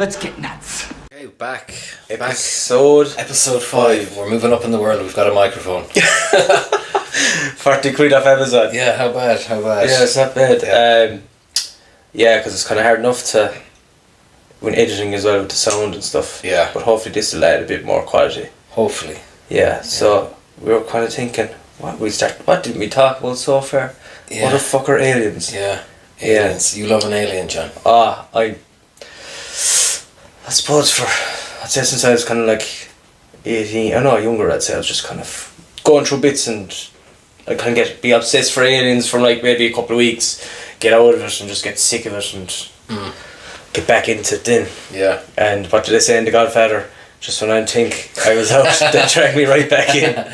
Let's get nuts. Okay, back. Episode 5. We're moving up in the world. We've got a microphone. 40 quid off Amazon. Yeah, how bad? Yeah, it's not bad. Yeah, because it's kind of hard enough to when editing as well with the sound and stuff. Yeah. But hopefully this will add a bit more quality. Hopefully. Yeah. So we were kind of thinking, what did we talk about so far? Yeah. What the fuck are aliens? Yeah. Aliens. You love an alien, John. I suppose I'd say since I was kind of like 18, younger, I'd say I was just kind of going through bits and I kind of be obsessed for aliens for like maybe a couple of weeks, get out of it and just get sick of it and get back into it then. Yeah. And what did I say in The Godfather? Just when I think I was out, they dragged me right back in.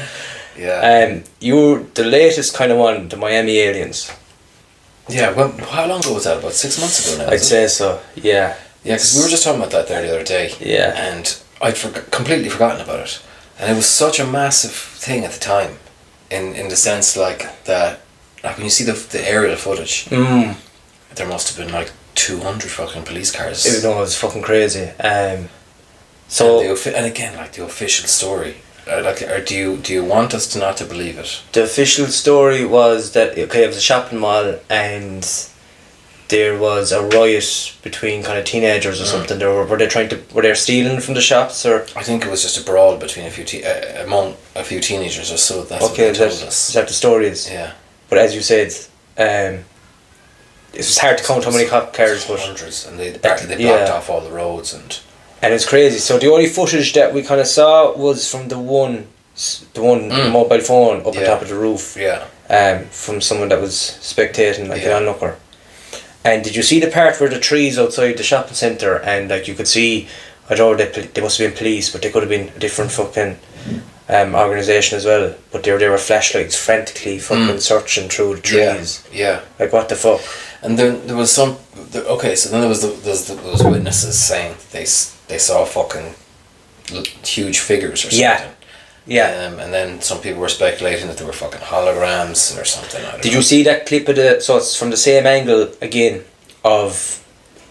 Yeah. You're the latest kind of one, the Miami aliens. Yeah, well, how long ago was that? About 6 months ago now? I'd say so, yeah. Yeah, because we were just talking about that there the other day. Yeah. And I'd completely forgotten about it. And it was such a massive thing at the time. In the sense like that, like when you see the aerial footage, there must have been like 200 fucking police cars. It was fucking crazy. So and again, like the official story, or do you want us to not to believe it? The official story was that it was a shopping mall and there was a riot between kind of teenagers or something. Were they stealing from the shops or? I think it was just a brawl between among a few teenagers or so. That's what they told us. Is that the story is? Yeah. But as you said, it was hard to count how many cop cars, but hundreds, and they blocked off all the roads and it's crazy. So the only footage that we kind of saw was from the one mobile phone up on top of the roof. Yeah. From someone that was spectating, like an onlooker. And did you see the part where the trees outside the shopping centre and like you could see, I don't know, they must have been police, but they could have been a different fucking organisation as well. But there were flashlights frantically fucking searching through the trees. Yeah. Like what the fuck? And then there was so then there was those witnesses saying they saw fucking huge figures or something. Yeah. And then some people were speculating that they were fucking holograms or something. I don't know. You see that clip of so it's from the same angle again of,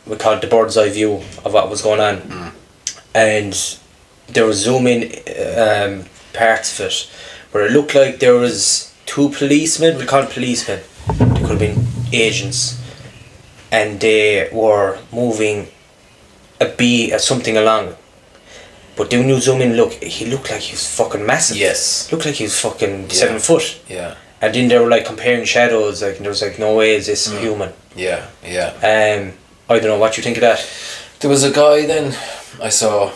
we call it the bird's eye view of what was going on. And there was zoom in parts of it where it looked like there was two policemen, we call it policemen, they could have been agents, and they were moving something along. But when you zoom in, look, he looked like he was fucking massive. Yes. Looked like he was fucking 7 foot. Yeah. And then they were like comparing shadows, like, and there was like, no way is this human. Yeah. I don't know what you think of that. There was a guy then I saw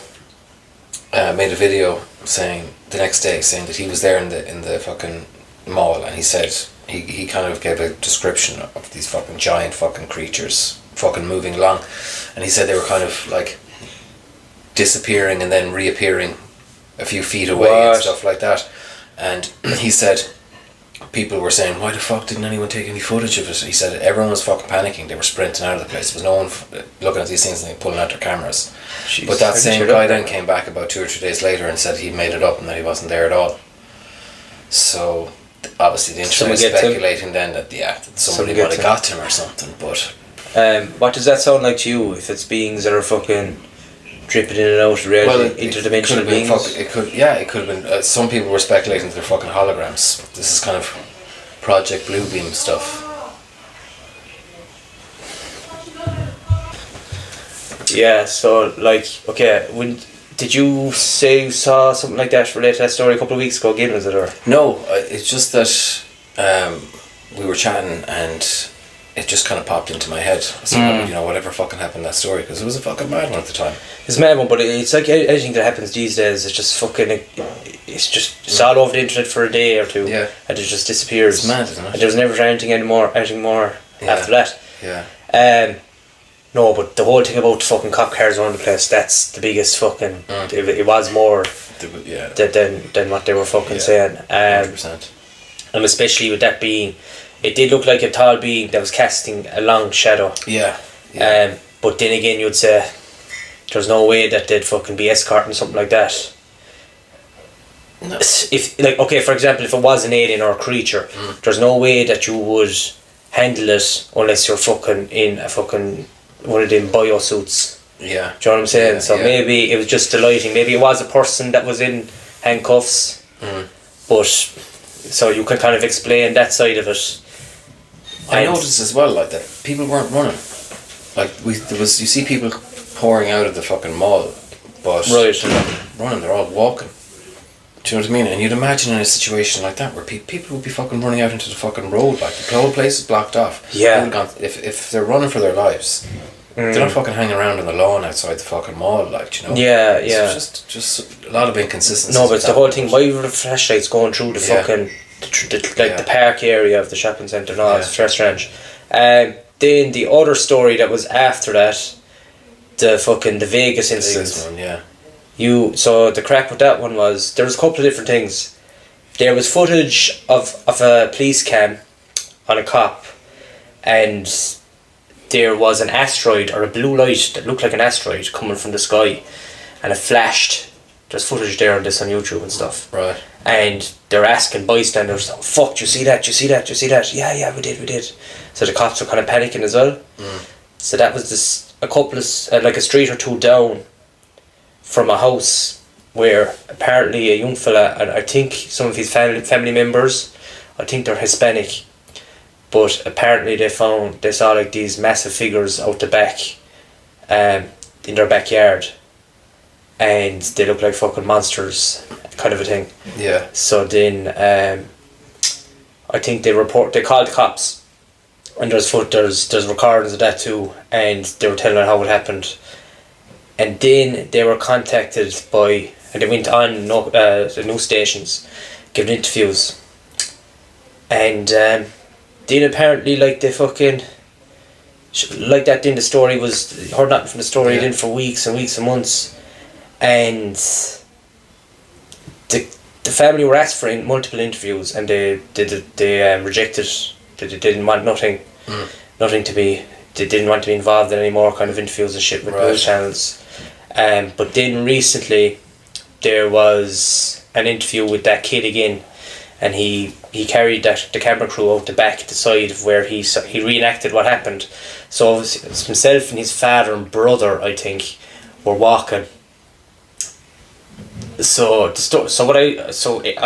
made a video the next day saying that he was there in the fucking mall, and he said he kind of gave a description of these fucking giant fucking creatures fucking moving along, and he said they were kind of like disappearing and then reappearing a few feet away and stuff like that. And he said people were saying, why the fuck didn't anyone take any footage of it? He said everyone was fucking panicking, they were sprinting out of the place, there was no one looking at these things and pulling out their cameras. Jeez, but that same guy then came back about 2 or 3 days later and said he made it up and that he wasn't there at all. So obviously the internet is speculating then that somebody might have got him or something. But what does that sound like to you if it's beings that are fucking dripping in and out of reality, interdimensional beings? It could have been. Some people were speculating that they're fucking holograms. This is kind of Project Bluebeam stuff. Yeah, so like, okay, did you say you saw something like that related to that story a couple of weeks ago again, was it, or? No, it's just that we were chatting and it just kind of popped into my head. So, whatever fucking happened to that story, because it was a fucking mad one at the time. It's a mad one, but it's like anything that happens these days, it's just fucking, it's all over the internet for a day or two, and it just disappears. It's mad, isn't it? And there's never anything more after that. Yeah. No, but the whole thing about the fucking cop cars around the place, that's the biggest fucking, it was more than what they were fucking saying. 100%. And especially with that being, it did look like a tall being that was casting a long shadow. Yeah. But then again, you'd say there's no way that they'd fucking be escorting something like that. No. If, like, okay, for example, if it was an alien or a creature, there's no way that you would handle it unless you're fucking in a fucking one of them biosuits. Yeah. Do you know what I'm saying? Yeah, So yeah. maybe it was just delighting. Maybe it was a person that was in handcuffs. But so you can kind of explain that side of it. I noticed as well, like, that people weren't running. Like, you see people pouring out of the fucking mall, but Right. they're not running, they're all walking. Do you know what I mean? And you'd imagine in a situation like that where people would be fucking running out into the fucking road, like the whole place is blocked off. Yeah. If they're running for their lives, they're not fucking hanging around on the lawn outside the fucking mall, like, do you know? Yeah, So yeah. it's just a lot of inconsistencies. No, but with it's the that. whole thing. Why were the flashlights going through the fucking the park area of the shopping centre? No, it's very strange. Then the other story that was after that, the Vegas incident. This one, yeah. So the crack with that one was there was a couple of different things. There was footage of a police cam on a cop, and there was an asteroid or a blue light that looked like an asteroid coming from the sky, and it flashed. There's footage there on this on YouTube and stuff. Right. And they're asking bystanders, "Oh, fuck, do you see that? Do you see that? Do you see that?" Yeah, we did. So the cops were kind of panicking as well. So that was a couple of like a street or two down from a house where apparently a young fella, and I think some of his family members, I think they're Hispanic, but apparently they saw like these massive figures out the back, in their backyard, and they look like fucking monsters, kind of a thing. Yeah. So then, I think they called the cops, and there's recordings of that too, and they were telling how it happened. And then they were contacted and they went on the news stations, giving interviews. And then apparently, like, they fucking, like that, then the story was, heard nothing from the story then for weeks and weeks and months. And the family were asked for multiple interviews, and they rejected. They didn't want nothing to be. They didn't want to be involved in any more kind of interviews and shit with news channels. But then recently there was an interview with that kid again, and he carried the camera crew out the back, the side of where he reenacted what happened. So it was himself and his father and brother, I think, were walking. So I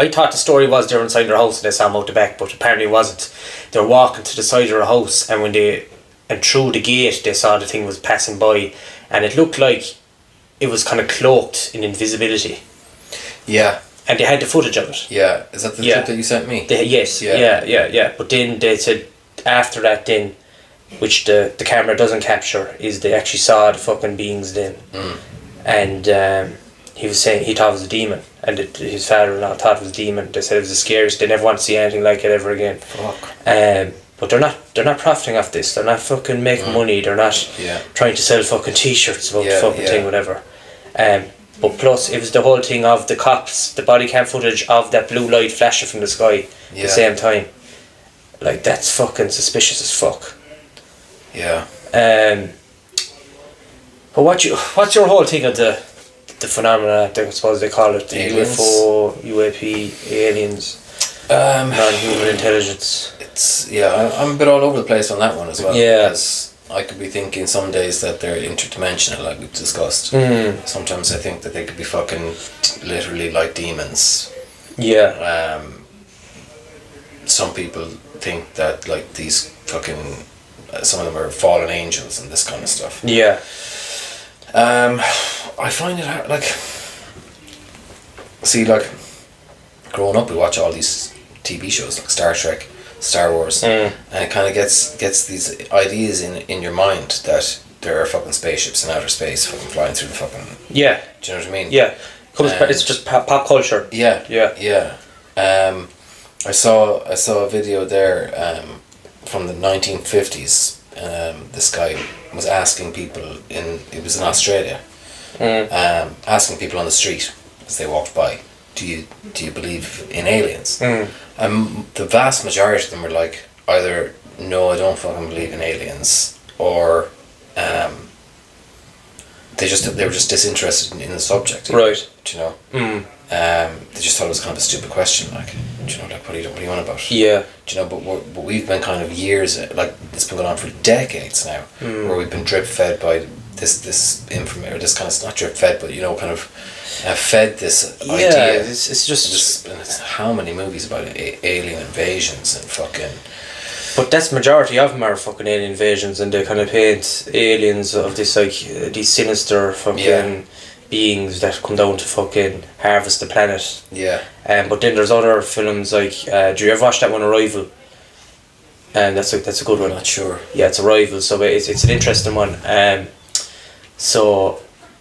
thought the story was they were inside their house and they saw him out the back, but apparently it wasn't. They were walking to the side of their house, and through the gate they saw the thing was passing by, and it looked like it was kind of cloaked in invisibility. Yeah. And they had the footage of it. Yeah. Is that the clip that you sent me? Yes. Yeah. But then they said after that then, which the camera doesn't capture, is they actually saw the fucking beings then. And he was saying he thought it was a demon, and his father-in-law thought it was a demon. They said it was the scariest. They never want to see anything like it ever again. Fuck. But they're not profiting off this. They're not fucking making money. They're not trying to sell fucking t-shirts about the fucking thing, whatever. But plus, it was the whole thing of the cops, the body cam footage of that blue light flashing from the sky at the same time. Like, that's fucking suspicious as fuck. Yeah. But what's your whole thing of the phenomena, I suppose they call it, the aliens? UFO, UAP, aliens, non-human intelligence? I'm a bit all over the place on that one as well. Yeah. Because I could be thinking some days that they're interdimensional, like we've discussed. Sometimes I think that they could be fucking literally like demons. Yeah. Some people think that, like, these fucking some of them are fallen angels and this kind of stuff. Yeah. I find it hard, like, see, like, growing up we watch all these TV shows like Star Trek, Star Wars, and it kind of gets these ideas in your mind that there are fucking spaceships in outer space fucking flying through the fucking... Yeah. Do you know what I mean? Yeah. It's just pop culture. Yeah. I saw a video there from the 1950s. This guy was asking people it was in Australia, asking people on the street as they walked by, do you believe in aliens? The vast majority of them were like, either no, I don't fucking believe in aliens, or they were just disinterested in the subject. Right. Do you know? They just thought it was kind of a stupid question, like, do you know, like, what are you on about? Yeah. Do you know, but we've been kind of years, like, it's been going on for decades now, where we've been drip fed by this information, or this kind of, not drip fed, but kind of fed this Yeah, idea. it's just. And it's how many movies about alien invasions and fucking. But that's majority of them are fucking alien invasions, and they kind of paint aliens of this like these sinister fucking beings that come down to fucking harvest the planet. Yeah. But then there's other films like do you ever watch that one, Arrival? And that's a good one. I'm not sure. Yeah, it's Arrival, so it's an interesting one. So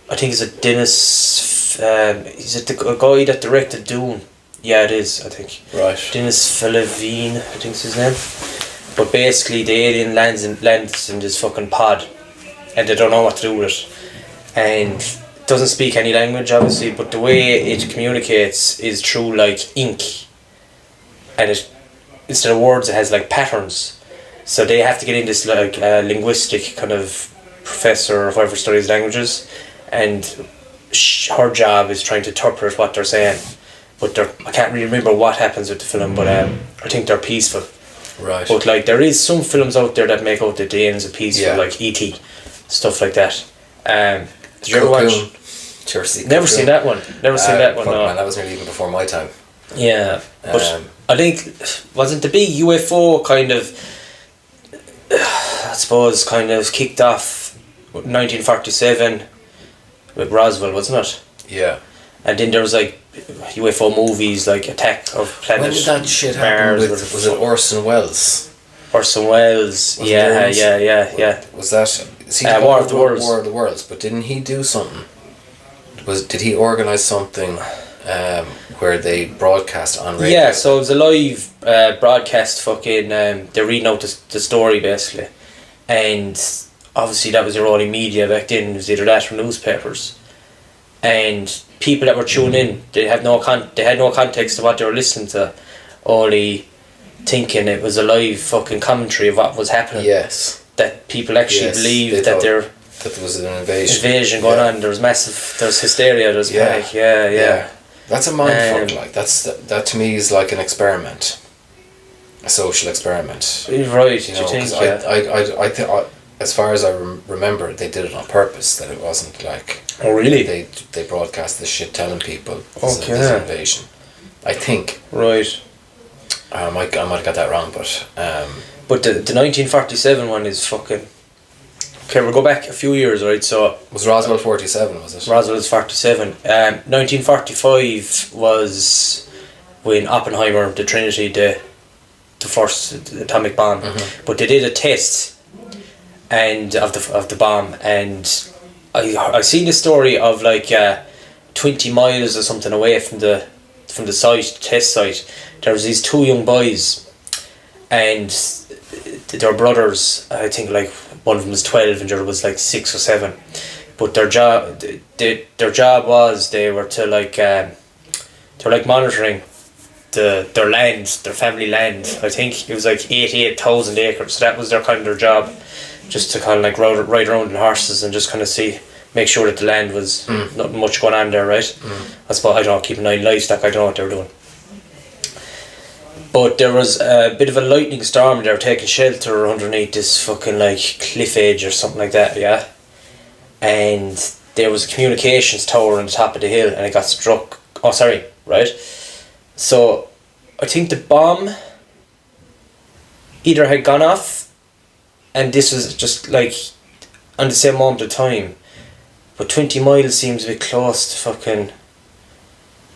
I think it's a Dennis. Is it the guy that directed Dune? Yeah, it is. I think. Right. Dennis Villeneuve, I think is his name. But basically, the alien lands in this fucking pod, and they don't know what to do with it, and it doesn't speak any language, obviously. But the way it communicates is through like ink, and it instead of words, it has like patterns. So they have to get in this like linguistic kind of professor or whoever studies languages, and her job is trying to interpret what they're saying. But I can't really remember what happens with the film, but I think they're peaceful. Right. But like there is some films out there that make out that the aliens are peaceful, like E.T., stuff like that. Did you ever watch? Never seen that one. Never seen that one. No. Man, that was nearly even before my time. Yeah, but I think wasn't the big UFO kind of, I suppose, kind of kicked off 1947 with Roswell, wasn't it? Yeah. And then there was like UFO movies like Attack of Planet When did that shit happen with, was it Orson Welles? Orson Welles, yeah. Was that... War of the Worlds. War of the Worlds, but didn't he do something? Did he organise something where they broadcast on radio? Yeah, so it was a live broadcast fucking... they're reading out the story basically. And obviously that was your only media back then. It was either that or newspapers. And people that were tuning in, they had no context of what they were listening to, only thinking it was a live fucking commentary of what was happening. Yes. That people actually believed that there was an invasion going on. There was hysteria, there was panic. Yeah. That's a mindfuck. Like that to me is like an experiment, a social experiment. Right. You know, I think as far as I remember, they did it on purpose. That it wasn't like. Oh really? They broadcast this shit telling people there's an invasion. I think. Right. I might have got that wrong, but. But the 1947 one is fucking. Okay, we'll go back a few years, right? So was Roswell 47? Was it? Roswell is 47. 1945 was when Oppenheimer, the Trinity, the first atomic bomb. Mm-hmm. But they did a test, and of the bomb, and I seen the story of like 20 miles or something away from the test site. There was these two young boys, and they were brothers. I think like one of them was 12 and the other was like 6 or 7. But their job was they were monitoring their land, their family land. I think it was like 88,000 acres. So that was their job, just to kind of like ride around in horses and just kind of make sure that the land was not much going on there, right? I suppose, I don't know, keep an eye on livestock. I don't know what they were doing. But there was a bit of a lightning storm and they were taking shelter underneath this fucking like cliff edge or something like that, yeah? And there was a communications tower on the top of the hill and it got struck. Oh, sorry, right? So I think the bomb either had gone off and this was just like on the same moment of time. But 20 miles seems a bit close to fucking...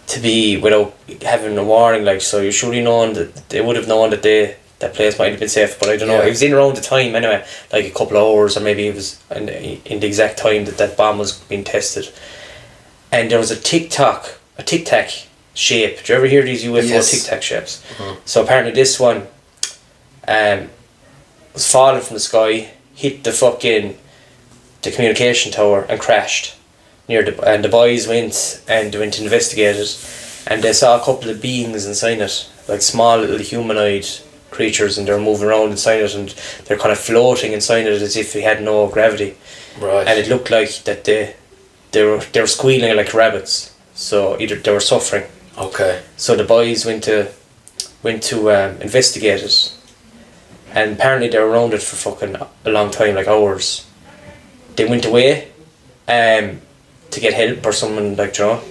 to be without having a warning, like, so you surely known that they would have known that that place might have been safe, but I don't know. It was in around the time anyway, like a couple of hours, or maybe it was in the exact time that bomb was being tested. And there was a tic-tac shape. Do you ever hear these UFO tic-tac shapes? Mm-hmm. So apparently this one was falling from the sky, hit the communication tower and crashed. And the boys went to investigate it, and they saw a couple of beings inside it, like small little humanoid creatures, and they're moving around inside it, and they're kind of floating inside it as if it had no gravity. Right. And it looked like that they were squealing like rabbits, so either they were suffering. Okay. So the boys went to investigate it, and apparently they were around it for fucking a long time, like hours. they went away to get help or someone, like, you know.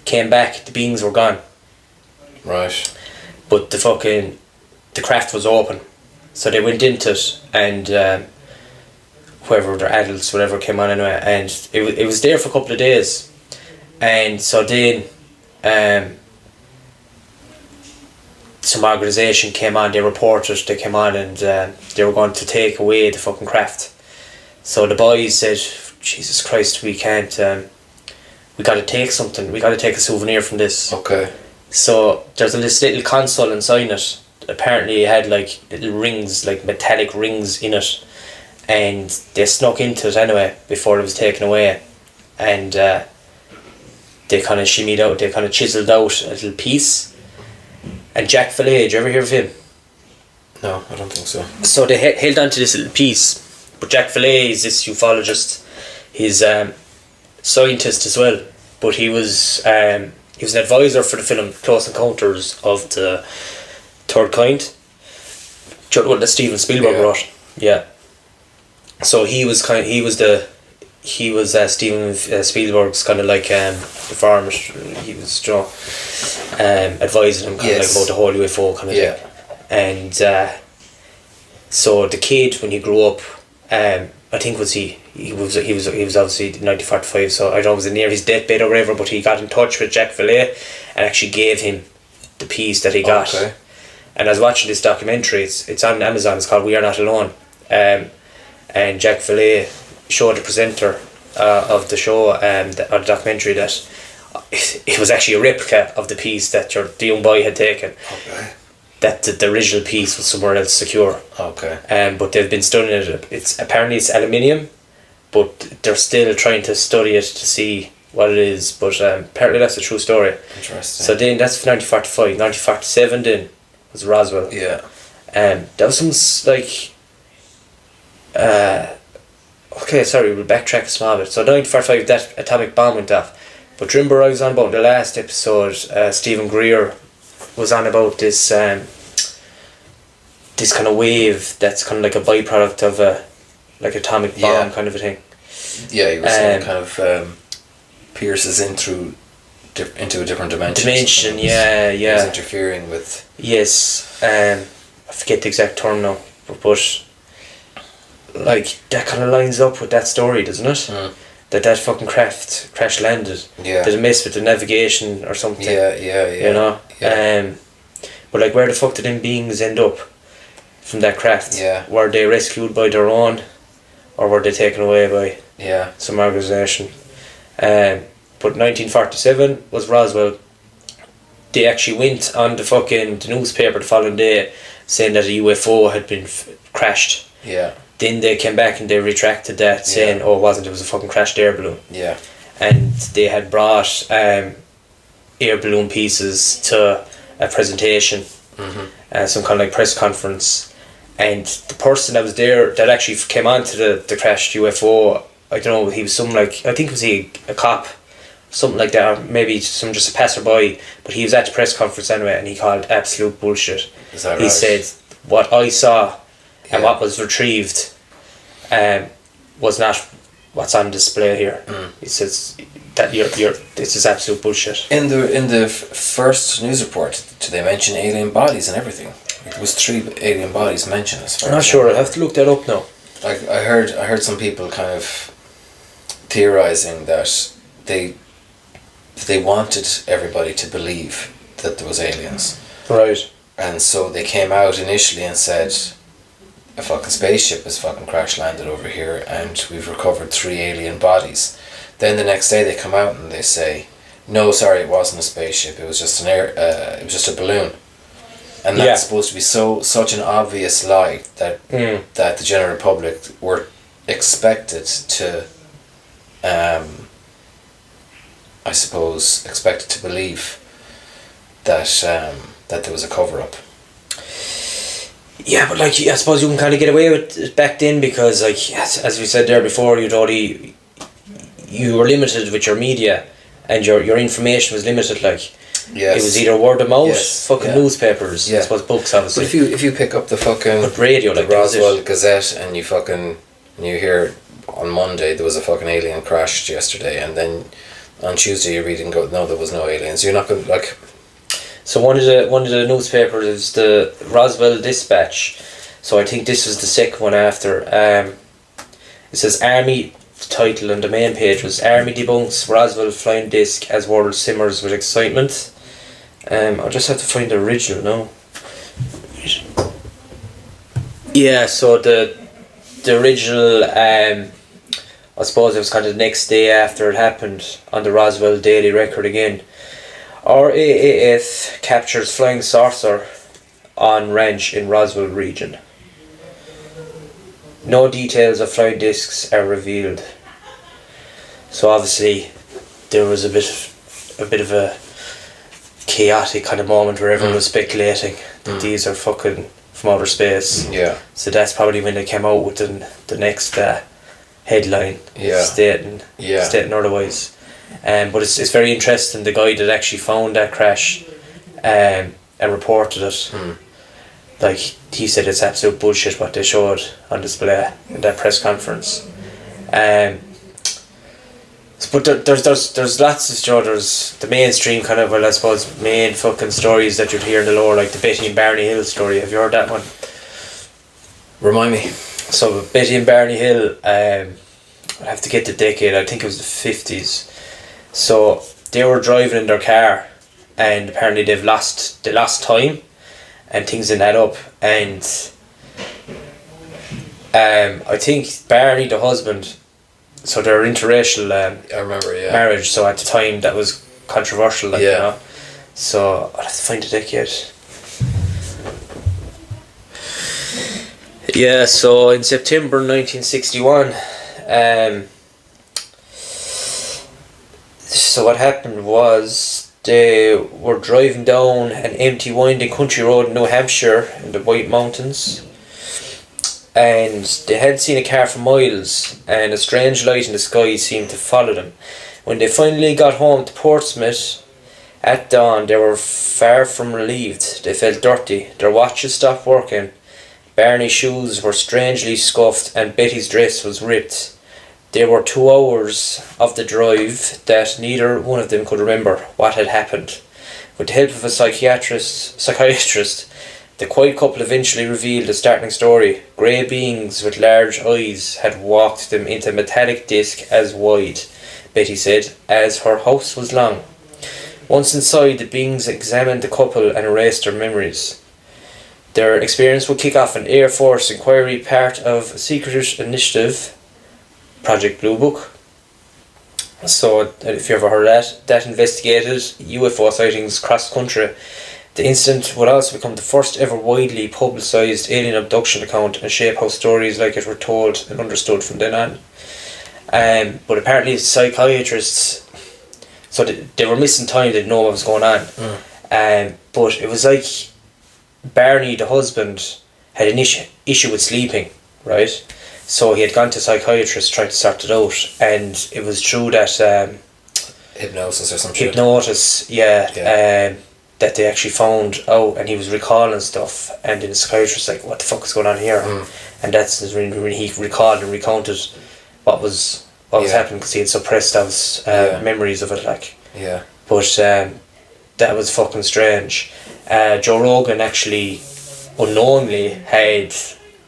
Came back, the beings were gone. Right. But the craft was open. So they went into it, and whoever, their adults, whatever, came on anyway, and it was there for a couple of days. And so then some organisation came on, they reported, they came on, and they were going to take away the fucking craft. So the boys said, Jesus Christ, we can't, we got to take something, we got to take a souvenir from this. Okay. So there's this little console inside it. Apparently it had like little rings, like metallic rings in it, and they snuck into it anyway before it was taken away, and they kind of shimmied out, they kind of chiseled out a little piece. And Jack Valet, did you ever hear of him? No, I don't think so. So they held on to this little piece, but Jack Valet is this ufologist. He's scientist as well, but he was an advisor for the film Close Encounters of the Third Kind. Do you know what that Steven Spielberg wrote? Yeah. So he was Steven Spielberg's kind of like the farmer. He was, you know, advising him kind of like about the whole UFO kind of thing. And so the kid, when he grew up, I think he was obviously 1945, so I don't know, was it near his deathbed or whatever, but he got in touch with Jack Valet and actually gave him the piece that he got. Okay. And I was watching this documentary, it's on Amazon, it's called We Are Not Alone, and Jack Valet showed the presenter of the show, or the documentary, that it was actually a replica of the piece that the young boy had taken. Okay. That the original piece was somewhere else secure. Okay. But they've been studying it. It's aluminium, but they're still trying to study it to see what it is. But apparently that's a true story. Interesting. So then that's 1945. 1947 then was Roswell. Yeah. That was some like. Okay, sorry, we'll backtrack a small bit. So 1945, that atomic bomb went off. But remember, I was on about the last episode. Stephen Greer was on about this this kind of wave that's kind of like a byproduct of a like atomic bomb kind of a thing. Yeah, he was saying kind of pierces into a different dimension. Yeah. He was interfering with. Yes, I forget the exact term now, but like that kind of lines up with that story, doesn't it? That fucking craft crash landed. Yeah. Did a miss with the navigation or something. Yeah. You know. Yeah. But like, where the fuck did them beings end up from that craft? Yeah. Were they rescued by their own, or were they taken away by some organisation? But 1947 was Roswell. They actually went on the newspaper the following day saying that a UFO had been crashed. Yeah. Then they came back and they retracted that, saying, "Oh, it was a fucking crashed air balloon." Yeah. And they had brought air balloon pieces to a presentation, some kind of like press conference, and the person that was there that actually came on to the crashed UFO, I don't know, he was I think was he a cop, something like that, or maybe just a passerby, but he was at the press conference anyway, and he called absolute bullshit. Is that right? He said what I saw and what was retrieved was not what's on display here. He says that this is absolute bullshit. In the first news report, did they mention alien bodies and everything? There was 3 alien bodies mentioned as far. I'm not sure. I'll have to look that up now. Like I heard some people kind of theorizing that they wanted everybody to believe that there was aliens. Right. And so they came out initially and said, a fucking spaceship has fucking crash landed over here and we've recovered 3 alien bodies. Then the next day they come out and they say, no, sorry, it wasn't a spaceship, it was just it was just a balloon. And that's supposed to be such an obvious lie that the general public were expected to believe that there was a cover-up. Yeah, but like, I suppose you can kind of get away with it back then because, like, as we said there before, you were limited with your media, and your information was limited. Like, it was either word of mouth, newspapers, I suppose books, obviously. But if you pick up the fucking radio, the like Roswell Gazette, and you hear on Monday there was a fucking alien crashed yesterday, and then on Tuesday you read and go, no, there was no aliens. You're not going to, like... So one of the newspapers is the Roswell Dispatch. So I think this was the second one after. It says Army, the title on the main page was Army debunks Roswell flying disc as world simmers with excitement. I'll just have to find the original now. Yeah, so the original, I suppose it was kind of the next day after it happened on the Roswell Daily Record again. RAAF captures flying saucer on ranch in Roswell region. No details of flying discs are revealed. So obviously there was a bit of a chaotic kind of moment where everyone was speculating that these are fucking from outer space. Yeah. So that's probably when they came out with the next headline, stating otherwise. But it's very interesting. The guy that actually found that crash and reported it, like he said, it's absolute bullshit what they showed on display in that press conference. But there's lots of there's the mainstream kind of, well, I suppose main fucking stories that you'd hear in the lore, like the Betty and Barney Hill story. Have you heard that one? Remind me. So Betty and Barney Hill, I have to get the decade. I think it was the 50s. So they were driving in their car, and apparently they lost time, and things didn't add up. And I think Barney, the husband, so they're interracial. I remember, marriage. So at the time that was controversial, like, you know. So I'll have to find the decade. Yeah, so in September 1961, so what happened was they were driving down an empty winding country road in New Hampshire in the White Mountains, and they hadn't seen a car for miles, and a strange light in the sky seemed to follow them. When they finally got home to Portsmouth at dawn, they were far from relieved. They felt dirty, their watches stopped working, Barney's shoes were strangely scuffed, and Betty's dress was ripped. There were 2 hours of the drive that neither one of them could remember what had happened. With the help of a psychiatrist, the quiet couple eventually revealed the startling story. Grey beings with large eyes had walked them into a metallic disc as wide, Betty said, as her house was long. Once inside, the beings examined the couple and erased their memories. Their experience would kick off an Air Force inquiry, part of a secret initiative, Project Blue Book. So, if you ever heard that investigated UFO sightings across the country. The incident would also become the first ever widely publicised alien abduction account and shape how stories like it were told and understood from then on. But apparently psychiatrists, so they were missing time, they didn't know what was going on. But it was like Barney, the husband, had an issue with sleeping, right? So he had gone to psychiatrists trying to sort it out, and it was through that hypnosis or something. That they actually found out, and he was recalling stuff, and then the psychiatrist like, what the fuck is going on here? And that's when he recalled and recounted what was happening, because he had suppressed those memories of it, like. Yeah. But that was fucking strange. Joe Rogan actually unknowingly had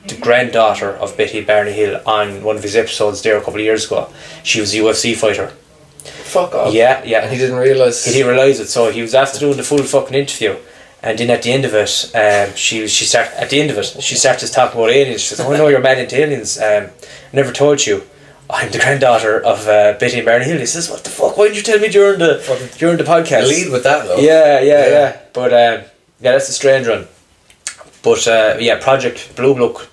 the granddaughter of Betty Barney Hill on one of his episodes there a couple of years ago. She was a UFC fighter. Fuck off. Yeah. And he didn't realise. He didn't realise it, so he was after doing the full fucking interview, and then at the end of it, she started talking about aliens. She said, "Oh no, you're mad into aliens. I never told you. I'm the granddaughter of Betty and Barney Hill." He says, "What the fuck? Why didn't you tell me during the podcast?" Lead with that though. Yeah. But that's a strange one. But Project Blue Book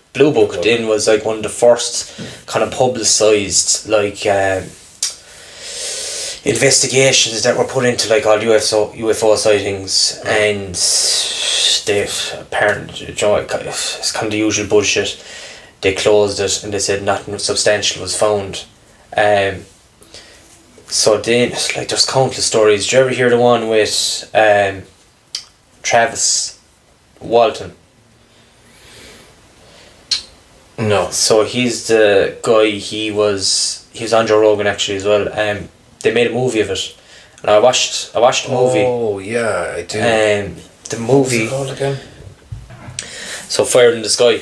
then was like one of the first kind of publicised like investigations that were put into like all UFO sightings, and they've apparently, it's kind of the usual bullshit. They closed it and they said nothing substantial was found. So then, like, there's countless stories. Did you ever hear the one with Travis Walton? No. So he's the guy. He was on Joe Rogan actually as well. They made a movie of it, and I watched the movie. Oh yeah, I do. The movie. What's it called again? So Fire in the Sky,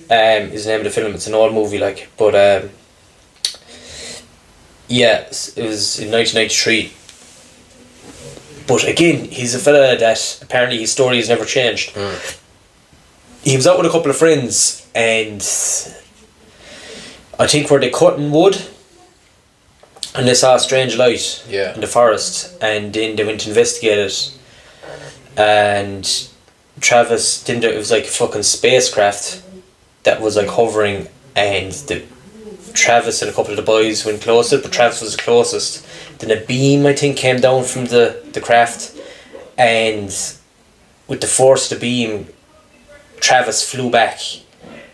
is the name of the film. It's an old movie, like, but yeah, it was in 1993. But again, he's a fella that apparently his story has never changed. He was out with a couple of friends, and I think where they cutting wood, and they saw a strange light in the forest, and then they went to investigate it, and Travis didn't. It was like a fucking spacecraft that was like hovering, and Travis and a couple of the boys went closer, but Travis was the closest. Then a beam, I think, came down from the craft, and with the force of the beam, Travis flew back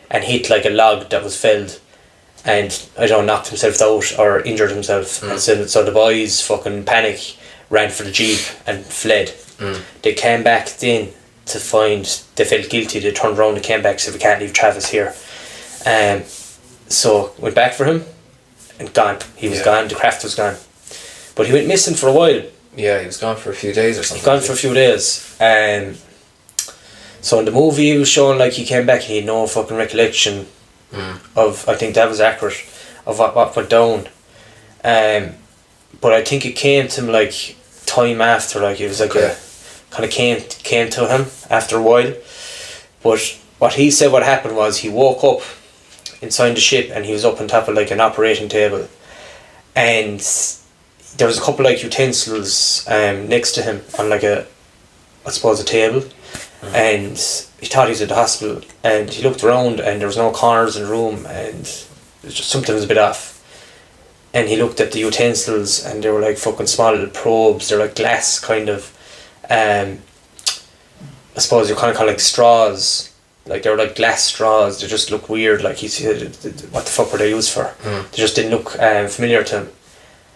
and hit like a log that was felled, and I don't know, knocked himself out or injured himself. And so the boys fucking panic, ran for the jeep and fled. They came back then to find they felt guilty. They turned around and came back and said, we can't leave Travis here. So went back for him and gone. He was gone. The craft was gone, but he went missing for a while. Yeah, he was gone for a few days or something. He was gone for a few days. So in the movie he was showing like he came back and he had no fucking recollection of, I think that was accurate, of what went down. But I think it came to him like time after, like it was like a kind of came to him after a while. But what he said what happened was he woke up inside the ship and he was up on top of like an operating table, and there was a couple like utensils next to him on like a table, and he thought he was at the hospital, and he looked around and there was no corners in the room, and it was just something was a bit off. And he looked at the utensils and they were like fucking small little probes. They're like glass kind of, I suppose you kind of call like straws. Like they were like glass straws. They just looked weird. Like he said, what the fuck were they used for? They just didn't look familiar to him.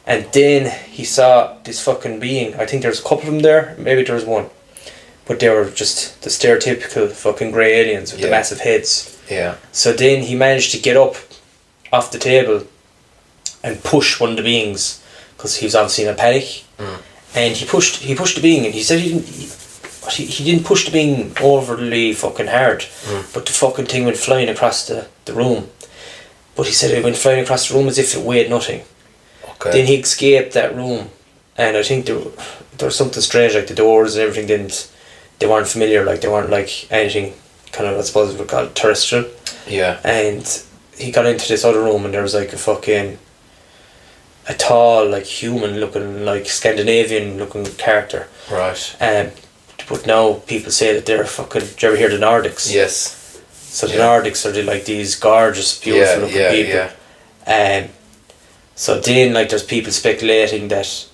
And then he saw this fucking being. I think there's a couple of them there. Maybe there was one. But they were just the stereotypical fucking grey aliens with the massive heads. Yeah. So then he managed to get up off the table and push one of the beings, because he was obviously in a panic. And he pushed the being, and he said he didn't push the being overly fucking hard, but the fucking thing went flying across the room. But he said it went flying across the room as if it weighed nothing. Okay. Then he escaped that room, and I think there was something strange, like the doors and everything they weren't familiar, like they weren't like anything kind of, I suppose we would call it terrestrial. Yeah. And he got into this other room and there was like a tall, like human looking, like Scandinavian looking character. Right. But now people say that they're fucking, do you ever hear the Nordics? Yes. So the Nordics are like these gorgeous, beautiful looking people. Yeah. So then like there's people speculating that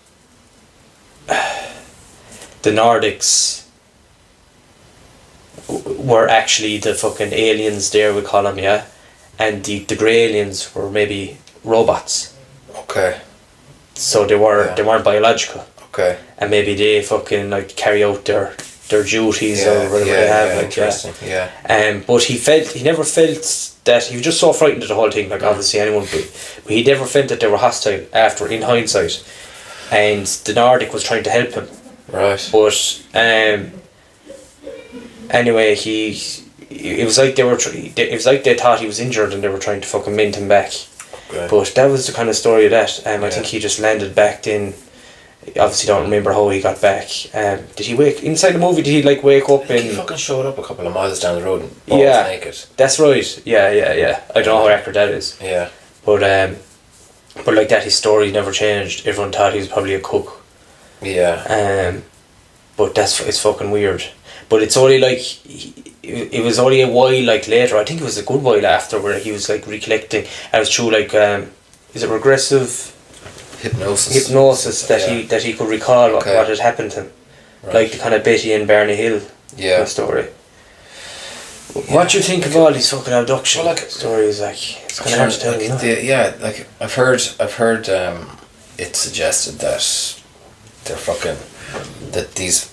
the Nordics were actually the fucking aliens there, we call them, yeah? And the grey aliens were maybe robots. Okay. So they weren't biological. Okay. And maybe they fucking like carry out their duties or whatever they have. Like, interesting. Yeah. But he never felt that, he was just so frightened of the whole thing, like obviously anyone would be. But he never felt that they were hostile after, in hindsight. And the Nordic was trying to help him. Right. But anyway, it was like they thought he was injured and they were trying to fucking mend him back. Okay. But that was the kind of story of that. I think he just landed back then. Obviously don't remember how he got back. Did he wake inside the movie? Did he like wake up in? He fucking showed up a couple of miles down the road and balls naked. That's right. Yeah. I don't know how accurate that is. Yeah. But like that, his story never changed. Everyone thought he was probably a cook. Yeah. But it's fucking weird. But it's only like it was only a while like later. I think it was a good while after where he was like recollecting. And it was through like is it regressive hypnosis that he could recall what had happened to him, like the kind of Betty and Barney Hill story. What do you think of all these fucking abduction stories? Like it's kind of hard to tell. Like I've heard it suggested that that these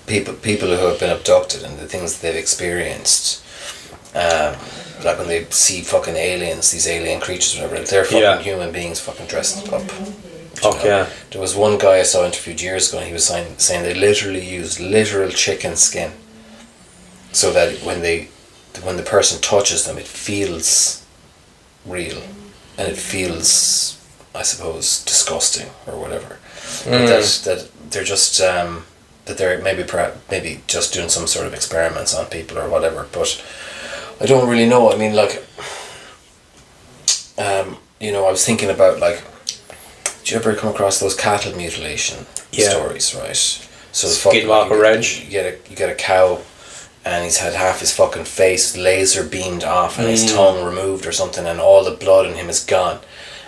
people who have been abducted and the things that they've experienced, like when they see fucking aliens, these alien creatures, whatever, they're fucking human beings, fucking dressed up. Okay. There was one guy I saw interviewed years ago, and he was saying they literally use literal chicken skin, so that when the person touches them, it feels real, and it feels, I suppose, disgusting or whatever. But that they're just that they're maybe just doing some sort of experiments on people or whatever. But I don't really know. I mean, like, I was thinking about, like, do you ever come across those cattle mutilation stories, right? So Skinwalker Ranch. You get a cow, and he's had half his fucking face laser beamed off, and his tongue removed or something, and all the blood in him is gone.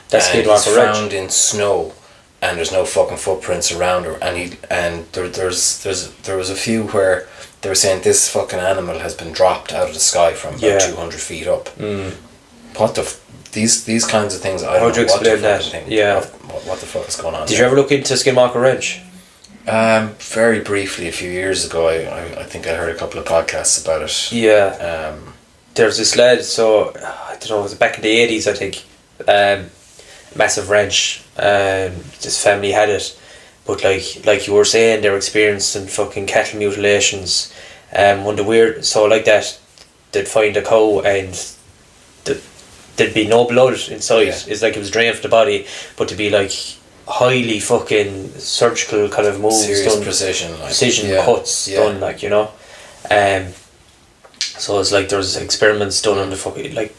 That's Skinwalker Ranch. Found in snow, and there's no fucking footprints around her. And there was a few where they were saying this fucking animal has been dropped out of the sky from about 200 feet up. What these kinds of things? How would you explain that? Yeah. What the fuck is going on? Did you ever look into Skinwalker Ranch? Very briefly a few years ago. I think I heard a couple of podcasts about it. Yeah. There's this lad. So I don't know. It was back in the 80s, I think. Massive ranch. This family had it, but like you were saying, they were experiencing fucking cattle mutilations. One of the weird, so like that, they'd find a cow and there'd be no blood inside. It's like it was drained from the body, but to be like highly fucking surgical kind of moves, serious done, precision cuts done, like, you know. So it's like there's experiments done on the fucking, like,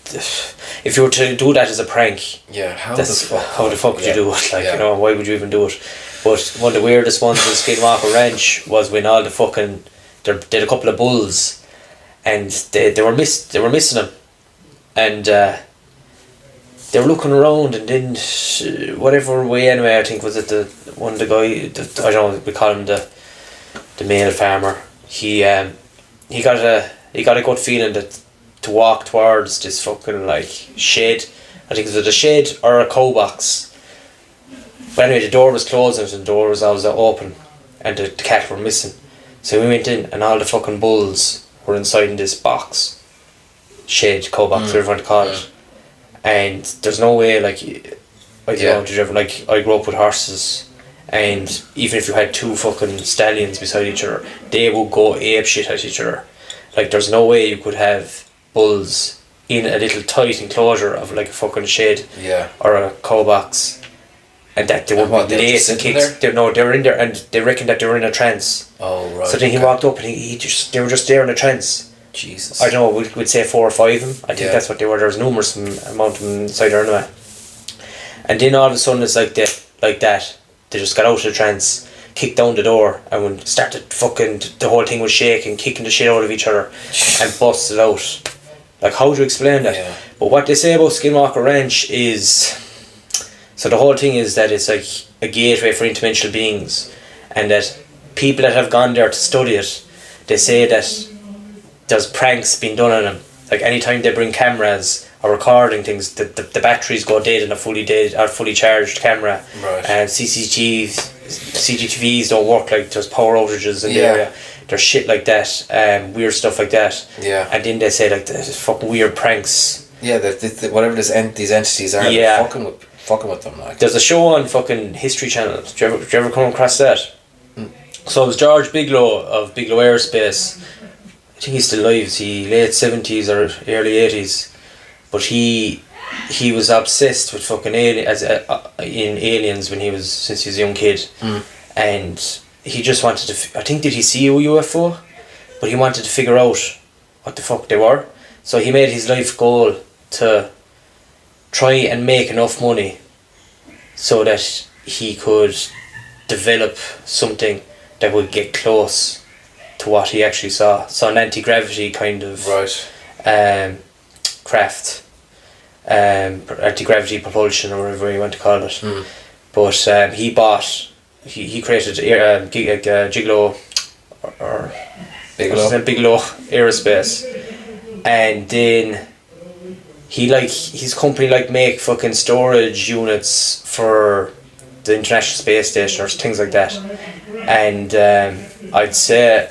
if you were to do that as a prank, how the fuck would you do it? Like, you know, why would you even do it? But one of the weirdest ones in Skinwalker Ranch was when all the fucking, they had a couple of bulls, and they were missing them, and they were looking around, and then whatever way anyway, I think was it the guy, I don't know, we call him the male farmer. He got a good feeling that to walk towards this fucking, like, shed. I think it was a shed or a cow box. But anyway, the door was closed and the door was always open, and the cattle were missing. So we went in, and all the fucking bulls were inside in this box, shed, cow box, whatever you want to call it. And there's no way, like, I don't know, did you ever, like, I grew up with horses, and even if you had two fucking stallions beside each other, they would go ape shit at each other. Like, there's no way you could have bulls in a little tight enclosure of, like, a fucking shed or a cow box, and that they would be lace and kicks. They were in there, and they reckoned that they were in a trance. Oh, right. So then he walked up, and they were just there in a trance. Jesus. I don't know, we'd say 4 or 5 of them. I think that's what they were. There was numerous amount of them inside there anyway. And then all of a sudden it's like that. They just got out of the trance, kicked down the door, and when started fucking, the whole thing was shaking, kicking the shit out of each other, and busted out. Like, how do you explain that? Yeah. But what they say about Skinwalker Ranch is, so the whole thing is that it's like a gateway for interdimensional beings, and that people that have gone there to study it, they say that there's pranks being done on them. Like, anytime they bring cameras or recording things, the batteries go dead in a fully charged camera. Right. And CCTVs don't work, like there's power outages in the area. There's shit like that, weird stuff like that. Yeah. And then they say, like, there's fucking weird pranks. Yeah, whatever these entities are, fucking with them. Like. There's a show on fucking History Channel. Did you ever come across that? So it was George Bigelow of Bigelow Aerospace. I think he's still alive. Is he late 70s or early 80s? But he was obsessed with fucking aliens since he was a young kid, and he just wanted to. I think, did he see a UFO? But he wanted to figure out what the fuck they were. So he made his life goal to try and make enough money so that he could develop something that would get close to what he actually saw. So an anti-gravity kind of craft, anti-gravity propulsion, or whatever you want to call it. But he created Bigelow Aerospace, and then his company make fucking storage units for the International Space Station or things like that. And I'd say,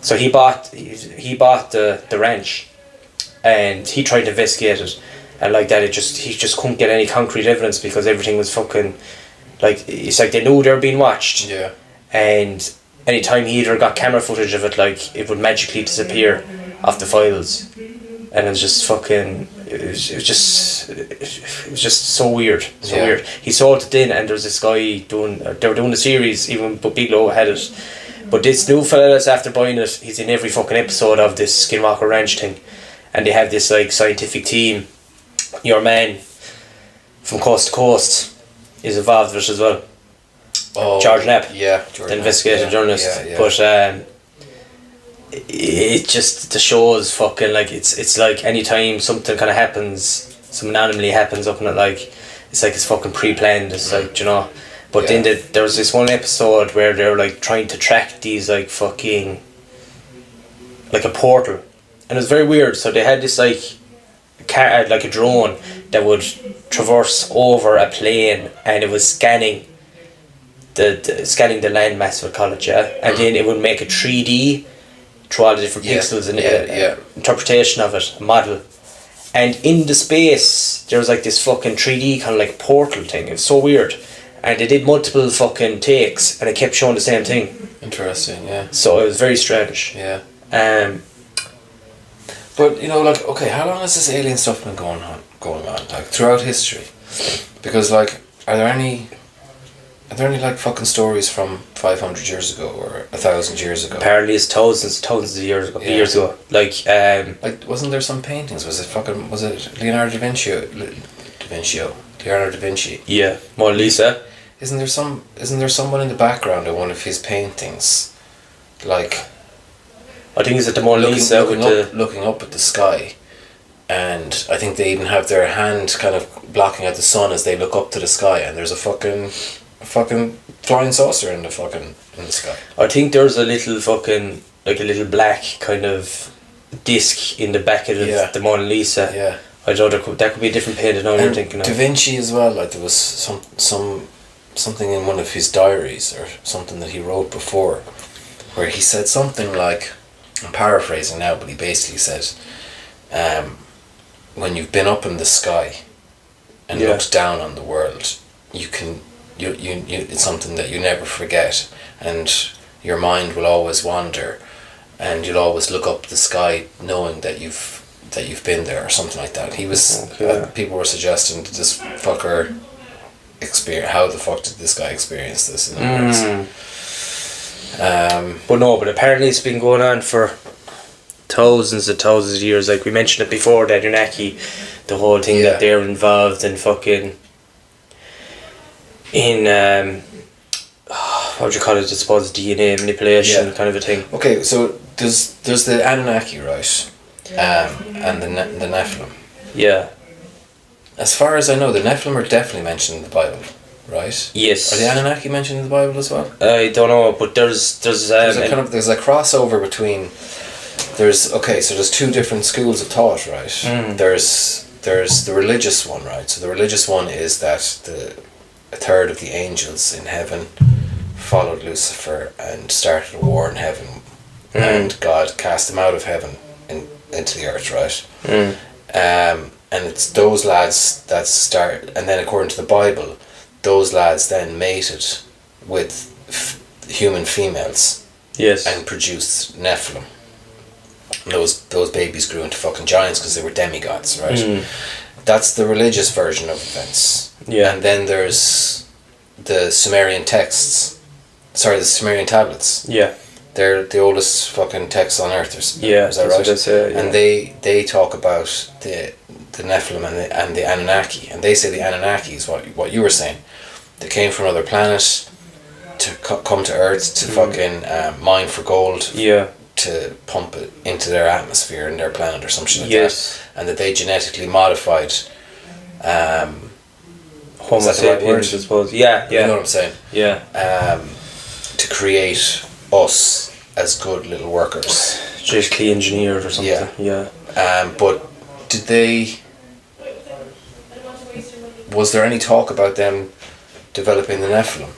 so he bought the ranch, and he tried to investigate it, and like that, he just couldn't get any concrete evidence because everything was fucking, like, it's like they knew they were being watched. Yeah. And anytime he either got camera footage of it, like, it would magically disappear off the files, and it was just fucking. It was just so weird, weird. He sold it in, and there was this guy they were doing a series, even but Bigelow had it. But this new fella that's after buying it, he's in every fucking episode of this Skinwalker Ranch thing, and they have this like scientific team. Your man from Coast to Coast is involved with it as well. Oh, George Knapp, the investigative journalist. Yeah. But it just, the show is fucking, like, it's like anytime something kind of happens, some anomaly happens up in it, like, it's like it's fucking pre-planned. It's like, you know. But then there was this one episode where they were like trying to track these like fucking, like a portal, and it was very weird. So they had this like car, like a drone that would traverse over a plane, and it was scanning the landmass, we'll call it, and then it would make a 3D through all the different pixels and interpretation of it, a model. And in the space there was like this fucking 3D kind of like portal thing. It was so weird. And they did multiple fucking takes, and it kept showing the same thing. Interesting, yeah. So it was very strange. Yeah. But you know, like, okay, how long has this alien stuff been going on, like throughout history? Because like, are there any like fucking stories from 500 years ago or 1,000 years ago? Apparently, it's thousands of years ago. Like wasn't there some paintings? Was it Leonardo da Vinci? Leonardo da Vinci. Yeah, Mona Lisa. Isn't there someone in the background of one of his paintings, like? I think it's at the Mona Lisa looking up at the sky, and I think they even have their hand kind of blocking out the sun as they look up to the sky, and there's a fucking flying saucer in the sky. I think there's a little fucking, like a little black kind of disc in the back of the Mona Lisa. Yeah. I don't know, that could be a different painting now you're thinking of. Da Vinci as well, like there was something in one of his diaries or something that he wrote before, where he said something like, I'm paraphrasing now, but he basically said, when you've been up in the sky and looked down on the world, you it's something that you never forget, and your mind will always wander, and you'll always look up the sky knowing that you've been there, or something like that. He was people were suggesting that this fucker how the fuck did this guy experience this, in other words. But apparently it's been going on for thousands and thousands of years. Like we mentioned it before, the Anunnaki, the whole thing that they're involved in fucking in what would you call it? I suppose DNA manipulation kind of a thing. Okay, so there's the Anunnaki, right? And the Nephilim. Yeah. As far as I know, the Nephilim are definitely mentioned in the Bible, right? Yes. Are the Anunnaki mentioned in the Bible as well? I don't know, but there's there's a crossover between. There's two different schools of thought, right? There's the religious one, right? So the religious one is that a third of the angels in heaven followed Lucifer and started a war in heaven, and God cast them out of heaven into the earth, right? And it's those lads that start, and then according to the Bible, those lads then mated with human females, and produced Nephilim. And those babies grew into fucking giants because they were demigods, right? That's the religious version of events. Yeah. And then there's the Sumerian tablets. Yeah. They're the oldest fucking texts on earth. Is that right? And they talk about the Nephilim and the Anunnaki, and they say the Anunnaki is what you were saying. They came from another planet to come to Earth to fucking mine for gold. Yeah. To pump it into their atmosphere and their planet or some shit like that, and that they genetically modified. Homo sapiens, I suppose. Yeah. You know what I'm saying? Yeah. To create us as good little workers. Genetically engineered or something. Yeah. But did they? Was there any talk about them developing the Nephilim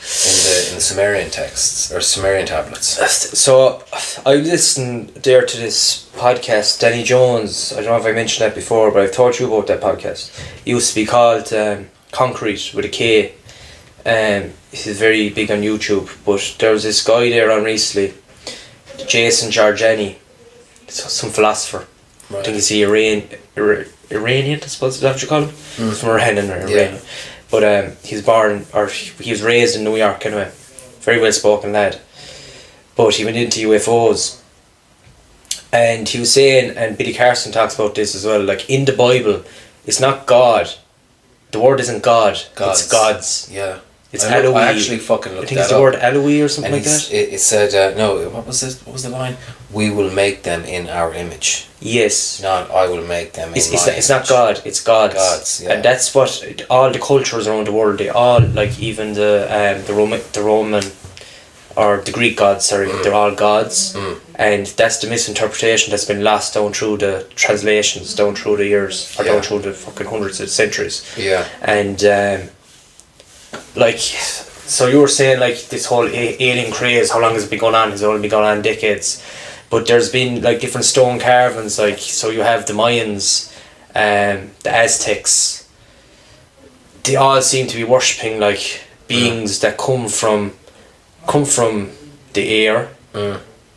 in the Sumerian texts or Sumerian tablets? So I listened there to this podcast, Danny Jones. I don't know if I mentioned that before, but I've told you about that podcast. It used to be called Concrete with a K. He's very big on YouTube, but there was this guy there on recently, Jason Giorgiani, some philosopher. Right. I think he's Iranian, I suppose, is that what you call him? He's from Iran or Iranian. But he was raised in New York anyway. Very well spoken lad. But he went into UFOs. And he was saying, and Billy Carson talks about this as well, like in the Bible, it's not God. The word isn't God, it's God's. Yeah. It's Elohi. I actually fucking looked that up. I think it's the word Elohi or something and like that. It said, no, what was this? What was the line? We will make them in our image. Yes. Not I will make them in my image. It's not God, it's God's. God's, yeah. And that's what all the cultures around the world, they all, like even the Roman or the Greek gods, sorry, they're all gods. And that's the misinterpretation that's been lost down through the translations, down through the years, or down through the fucking hundreds of centuries. Yeah. And like, so you were saying like this whole alien craze, how long has it been going on? It's only been going on decades. But there's been like different stone carvings, like, so you have the Mayans, the Aztecs. They all seem to be worshipping like beings that come from the air.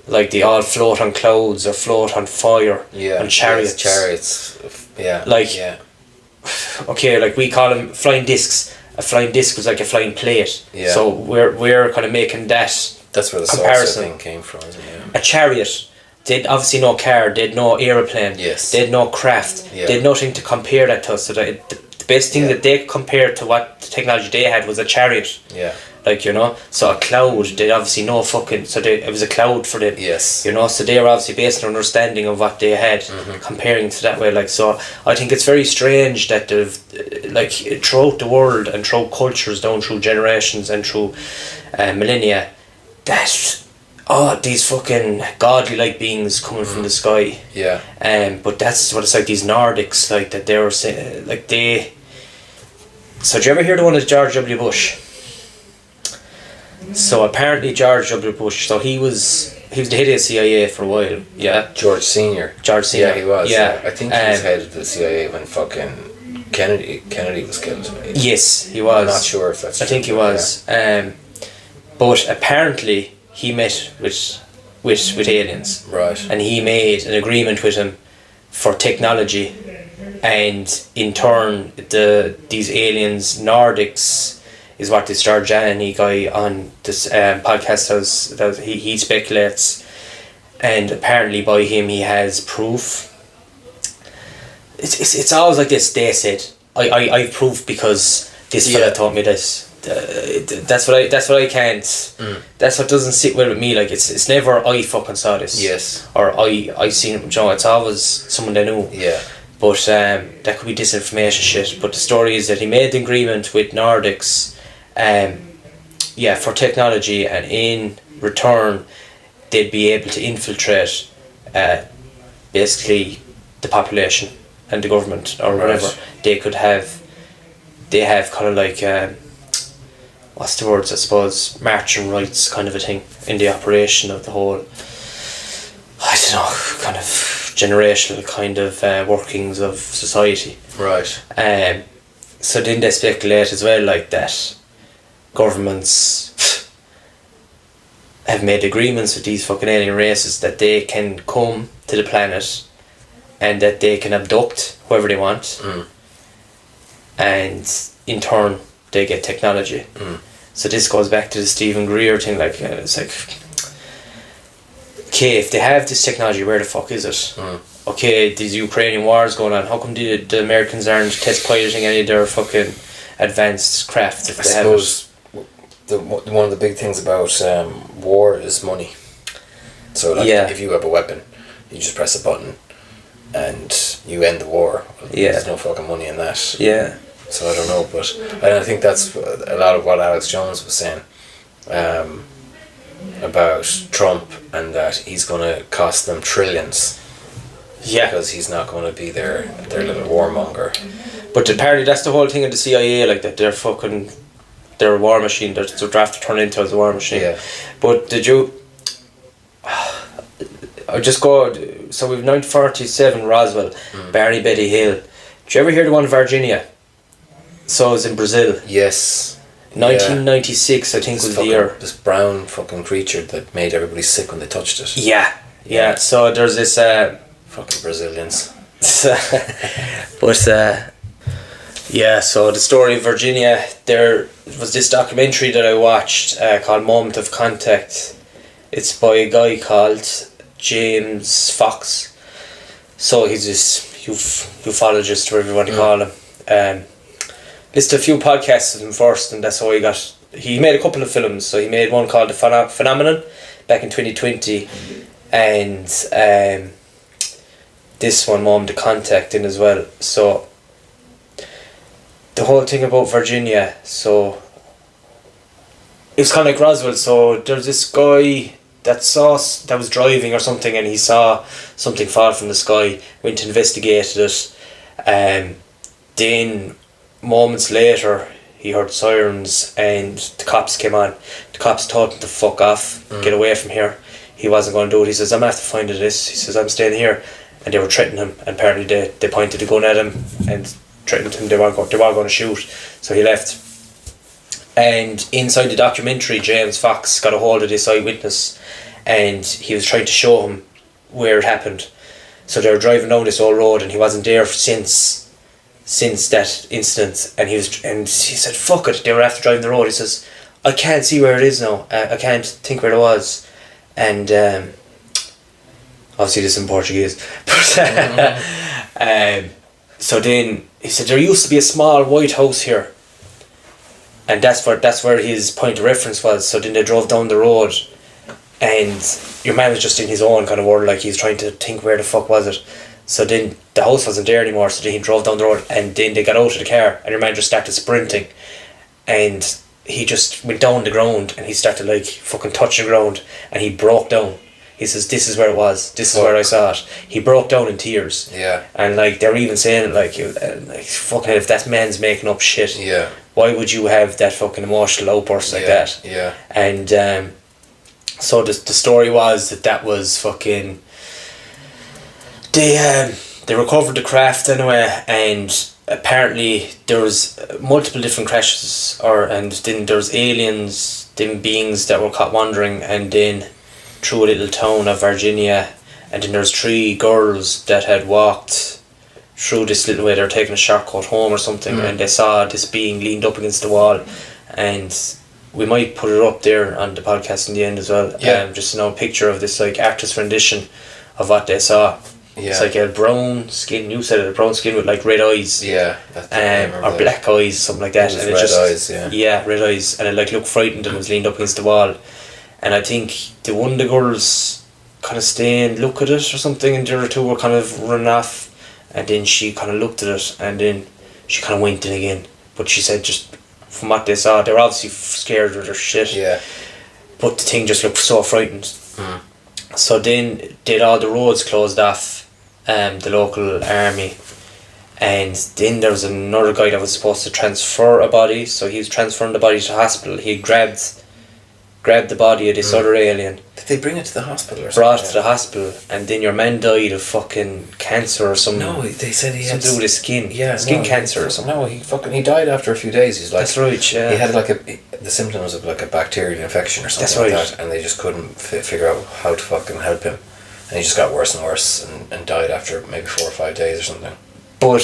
Like they all float on clouds or float on fire. On chariots. Chariots. Yeah. Like, okay, like we call them flying discs. A flying disc was like a flying plate. Yeah. So we're kind of making that. That's where the comparison thing came from, isn't it? A chariot. They'd obviously no car. They'd no aeroplane. Yes. They'd no craft. Yeah. They'd nothing to compare that to. So that the best thing that they compared to what the technology they had was a chariot. Yeah. Like, you know, so a cloud, they'd obviously no fucking, so it was a cloud for them. Yes. You know, so they were obviously based on understanding of what they had, comparing to that way. Like, so I think it's very strange that they've, like, throughout the world and throughout cultures down through generations and through millennia, that these fucking godly like beings coming from the sky. Yeah. But that's what it's like, these Nordics, like, that they were saying, like, they. So did you ever hear the one of George W. Bush? So apparently George W. Bush, so he was the head of the CIA for a while, yeah. George Senior. Yeah, he was. Yeah. I think he was head of the CIA when fucking Kennedy was killed. Yes, he was. I'm not sure if that's true. I think he was. Yeah. But apparently he met with aliens. Right. And he made an agreement with him for technology, and in turn these aliens, Nordics, is what this Giorgiani guy on this podcast does. He speculates, and apparently by him he has proof. It's always like this. They said I've proof because this fella taught me this. That's what I can't. That's what doesn't sit well with me. Like it's never I fucking saw this. Yes. Or I seen it. You know, it's always someone they knew. Yeah. But that could be disinformation shit. But the story is that he made the agreement with Nordics, for technology, and in return, they'd be able to infiltrate, basically, the population and the government or whatever. They have kind of like, what's the words, I suppose, marching rights kind of a thing in the operation of the whole, I don't know, kind of generational kind of workings of society. Right. So then they speculate as well, like, that governments have made agreements with these fucking alien races that they can come to the planet and that they can abduct whoever they want, and in turn they get technology. So this goes back to the Stephen Greer thing, like, it's like, okay, if they have this technology, where the fuck is it? Okay, these Ukrainian wars going on, how come the Americans aren't test piloting any of their fucking advanced craft if they have it? One of the big things about war is money. So like, if you have a weapon, you just press a button and you end the war. There's no fucking money in that. So I don't know, but I think that's a lot of what Alex Jones was saying about Trump, and that he's going to cost them trillions. Because he's not going to be their little warmonger. But apparently that's the whole thing of the CIA, like, that they're a war machine. They're drafted to turn into as a war machine. But did you? I just go. So we've 1947 Roswell, Barney Betty Hill. Did you ever hear the one in Virginia? So it was in Brazil. Yes. 1996, I think, was the year. This brown fucking creature that made everybody sick when they touched it. Yeah. So there's this. Fucking Brazilians. But yeah, so the story of Virginia, there was this documentary that I watched called Moment of Contact. It's by a guy called James Fox. So he's this ufologist, whatever you want to call him. Listened to a few podcasts of him first, and that's how he made a couple of films. So he made one called The Phenomenon back in 2020, and this one, Moment of Contact, in as well. So the whole thing about Virginia, so it's kind of like Roswell. So there's this guy that was driving or something, and he saw something fall from the sky, went to investigate it, then moments later he heard sirens and the cops came on. The cops told him to fuck off, get away from here. He wasn't going to do it. He says, I'm after finding this. He says, I'm staying here. And they were threatening him, and apparently they pointed a gun at him and threatened him they were going to shoot. So he left. And inside the documentary, James Fox got a hold of this eyewitness, and he was trying to show him where it happened. So they were driving down this old road, and he wasn't there since that incident, and he said, fuck it. They were after driving the road. He says, I can't see where it is now. I can't think where it was. And obviously this is in Portuguese, but so then he said there used to be a small white house here, and that's where his point of reference was. So then they drove down the road, and your man was just in his own kind of world, like he was trying to think where the fuck was it. So then the house wasn't there anymore, so then he drove down the road, and then they got out of the car, and your man just started sprinting, and he just went down the ground, and he started like fucking touching the ground, and he broke down. He says, this is where it was, this is where I saw it. He broke down in tears. Yeah. And like they were even saying it like fucking hell, if that man's making up shit, why would you have that fucking emotional outburst like that? Yeah. And so the story was that was fucking they recovered the craft anyway, and apparently there was multiple different crashes, and then there was aliens, them beings that were caught wandering, and then through a little town of Virginia, and then there's 3 girls that had walked through this little way. They were taking a shortcut home or something, and they saw this being leaned up against the wall, and we might put it up there on the podcast in the end as well. Just a picture of this like artist rendition of what they saw. It's like a brown skin. You said it, a brown skin with like red eyes. Yeah, or black eyes, something like that. And red eyes. Yeah, red eyes, and it like looked frightened and was leaned up against the wall. And I think the one of the girls kind of stayed and looked at it or something, and the other 2 were kind of running off, and then she kind of looked at it, and then she kind of went in again. But she said just from what they saw, they were obviously scared of their shit. Yeah. But the thing just looked so frightened. So then did all the roads closed off, the local army, and then there was another guy that was supposed to transfer a body. So he was transferring the body to the hospital. He grabbed the body of this other alien. Did they bring it to the hospital or something? Brought it to the hospital, and then your man died of fucking cancer or something. No, they said he had something to do with his skin. Yeah, skin cancer or something. No, he died after a few days. He's like, that's right. Yeah. He had like the symptoms of like a bacterial infection or something like that, and they just couldn't figure out how to fucking help him, and he just got worse and worse, and died after maybe 4 or 5 days or something. But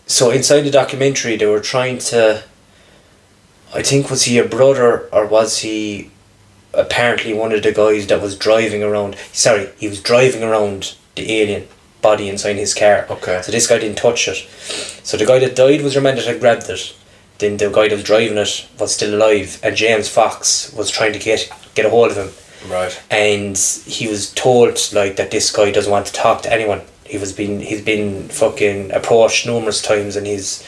so inside the documentary, they were trying to. I think, was he a brother, or was he apparently one of the guys that was driving around? Sorry, he was driving around the alien body inside his car. Okay. So this guy didn't touch it. So the guy that died was your man that had grabbed it. Then the guy that was driving it was still alive, and James Fox was trying to get a hold of him. Right. And he was told like that this guy doesn't want to talk to anyone. He's been fucking approached numerous times, and he's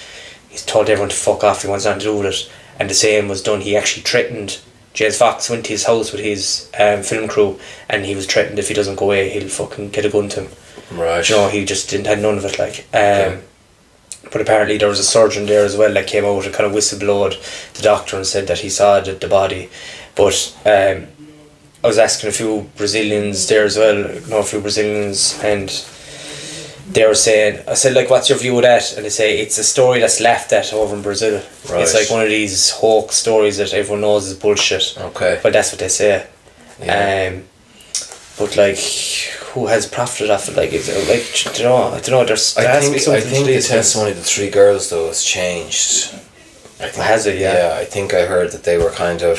told everyone to fuck off. He wants nothing to do with it. And the same was done. He actually threatened. James Fox went to his house with his film crew, and he was threatened if he doesn't go away, he'll fucking get a gun to him. Right. You know, he just didn't have none of it. Like, but apparently there was a surgeon there as well that came out and kind of whistleblowed the doctor and said that he saw the body. But I was asking a few Brazilians there as well, a few Brazilians, and they were saying, I said, like, what's your view of that? And they say, it's a story that's laughed at over in Brazil. Right. It's like one of these hoax stories that everyone knows is bullshit. Okay. But that's what they say. Yeah. But, like, who has profited off it? Like, it's, like, I don't know, I think the testimony of the 3 girls, though, has changed. Has it, yeah? Yeah, I think I heard that they were kind of...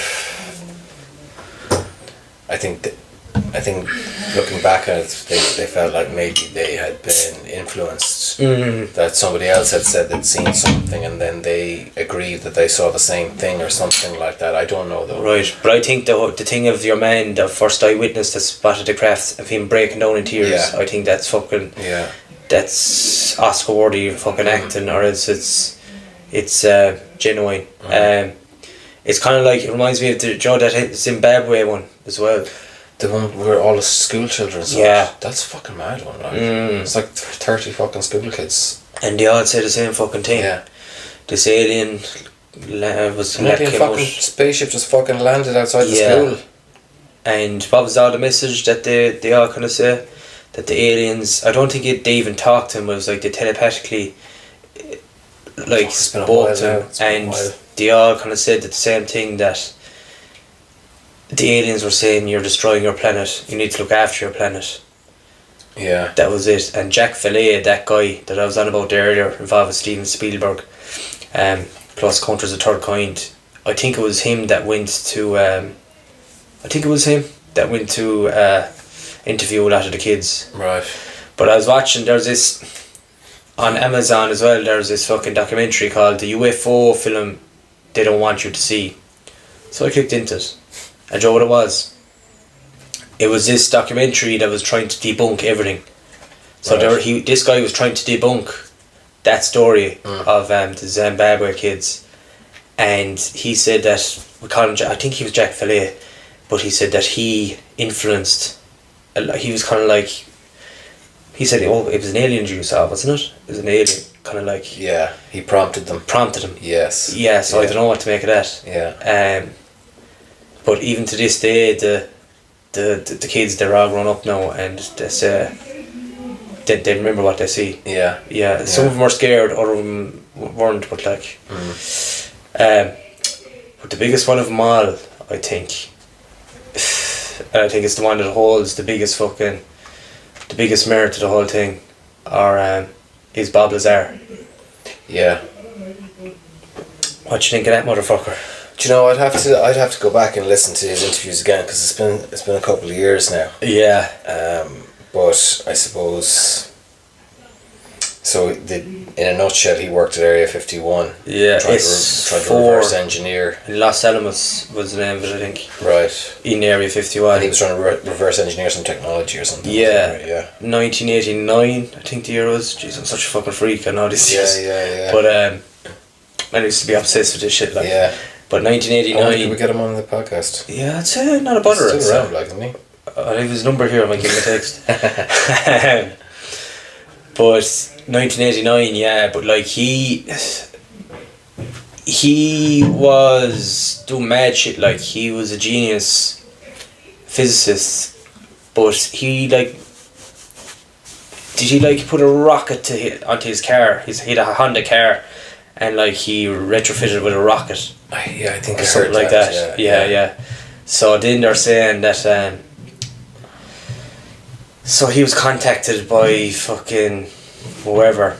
I think looking back at it, they felt like maybe they had been influenced. That somebody else had said they'd seen something, and then they agreed that they saw the same thing or something like that. I don't know though. Right, but I think the thing of your man, the first eyewitness that spotted the craft, of him breaking down in tears, Yeah. I think that's fucking... Yeah. That's Oscar worthy fucking acting, or else it's genuine. It's kind of like, it reminds me of that Zimbabwe one as well. The one where all the school children saw Yeah. it. That's a fucking mad one, right? It's like 30 fucking school kids. And they all say the same fucking thing. Yeah. This alien was An alien fucking spaceship just fucking landed outside the school. And what was all the message that they all kind of say? That the aliens, I don't think they even talked to him, it was like they telepathically spoke to him, and they all kind of said the same thing, that the aliens were saying, you're destroying your planet, you need to look after your planet. Yeah. That was it. And Jack Fillet, that guy that I was on about there earlier, involved with Steven Spielberg, plus Counters of the Third Kind, I think it was him that went to interview a lot of the kids. Right. But I was watching, there's this on Amazon as well, there's this fucking documentary called the UFO film They Don't Want You to See. So I clicked into it, and do you know what it was? It was this documentary that was trying to debunk everything. So Right. this guy was trying to debunk that story of the Zimbabwe kids, and he said that, we call him, I think he was Jack Fillet, but he said that he influenced, he was kind of like, he said, oh, it was an alien you saw, wasn't it? It was an alien, kind of like... Yeah, he prompted them. Prompted him. Yes. Yeah, so I don't know what to make of that. Yeah. But even to this day, the kids, they're all grown up now, and they say, they remember what they see. Yeah. Yeah, some of them are scared, other of them weren't, but like... but the biggest one of them all, I think, and I think it's the one that holds the biggest merit to the whole thing, is Bob Lazar. Yeah. What you think of that motherfucker? Do you know, I'd have to go back and listen to his interviews again, because it's been a couple of years now. Yeah. But I suppose, so in a nutshell, he worked at Area 51. Yeah, tried to reverse engineer. Los Alamos was the name of it, I think. Right. In Area 51. And he was trying to reverse engineer some technology or something. Yeah. Right? Yeah. 1989, I think the year was. Jeez, I'm such a fucking freak, I know this years. Yeah. But I used to be obsessed with this shit, like. Yeah. But 1989. Can we get him on the podcast? Yeah, I'd say not a bother. He's still around, like, isn't he? I have his number here, I might give him a text. But 1989, yeah, but like he was doing mad shit, like he was a genius physicist, but he like, did he like put a rocket onto his car? He had a Honda car, and like he retrofitted with a rocket. I think I something heard like that. Yeah. So then they're saying that so he was contacted by fucking whoever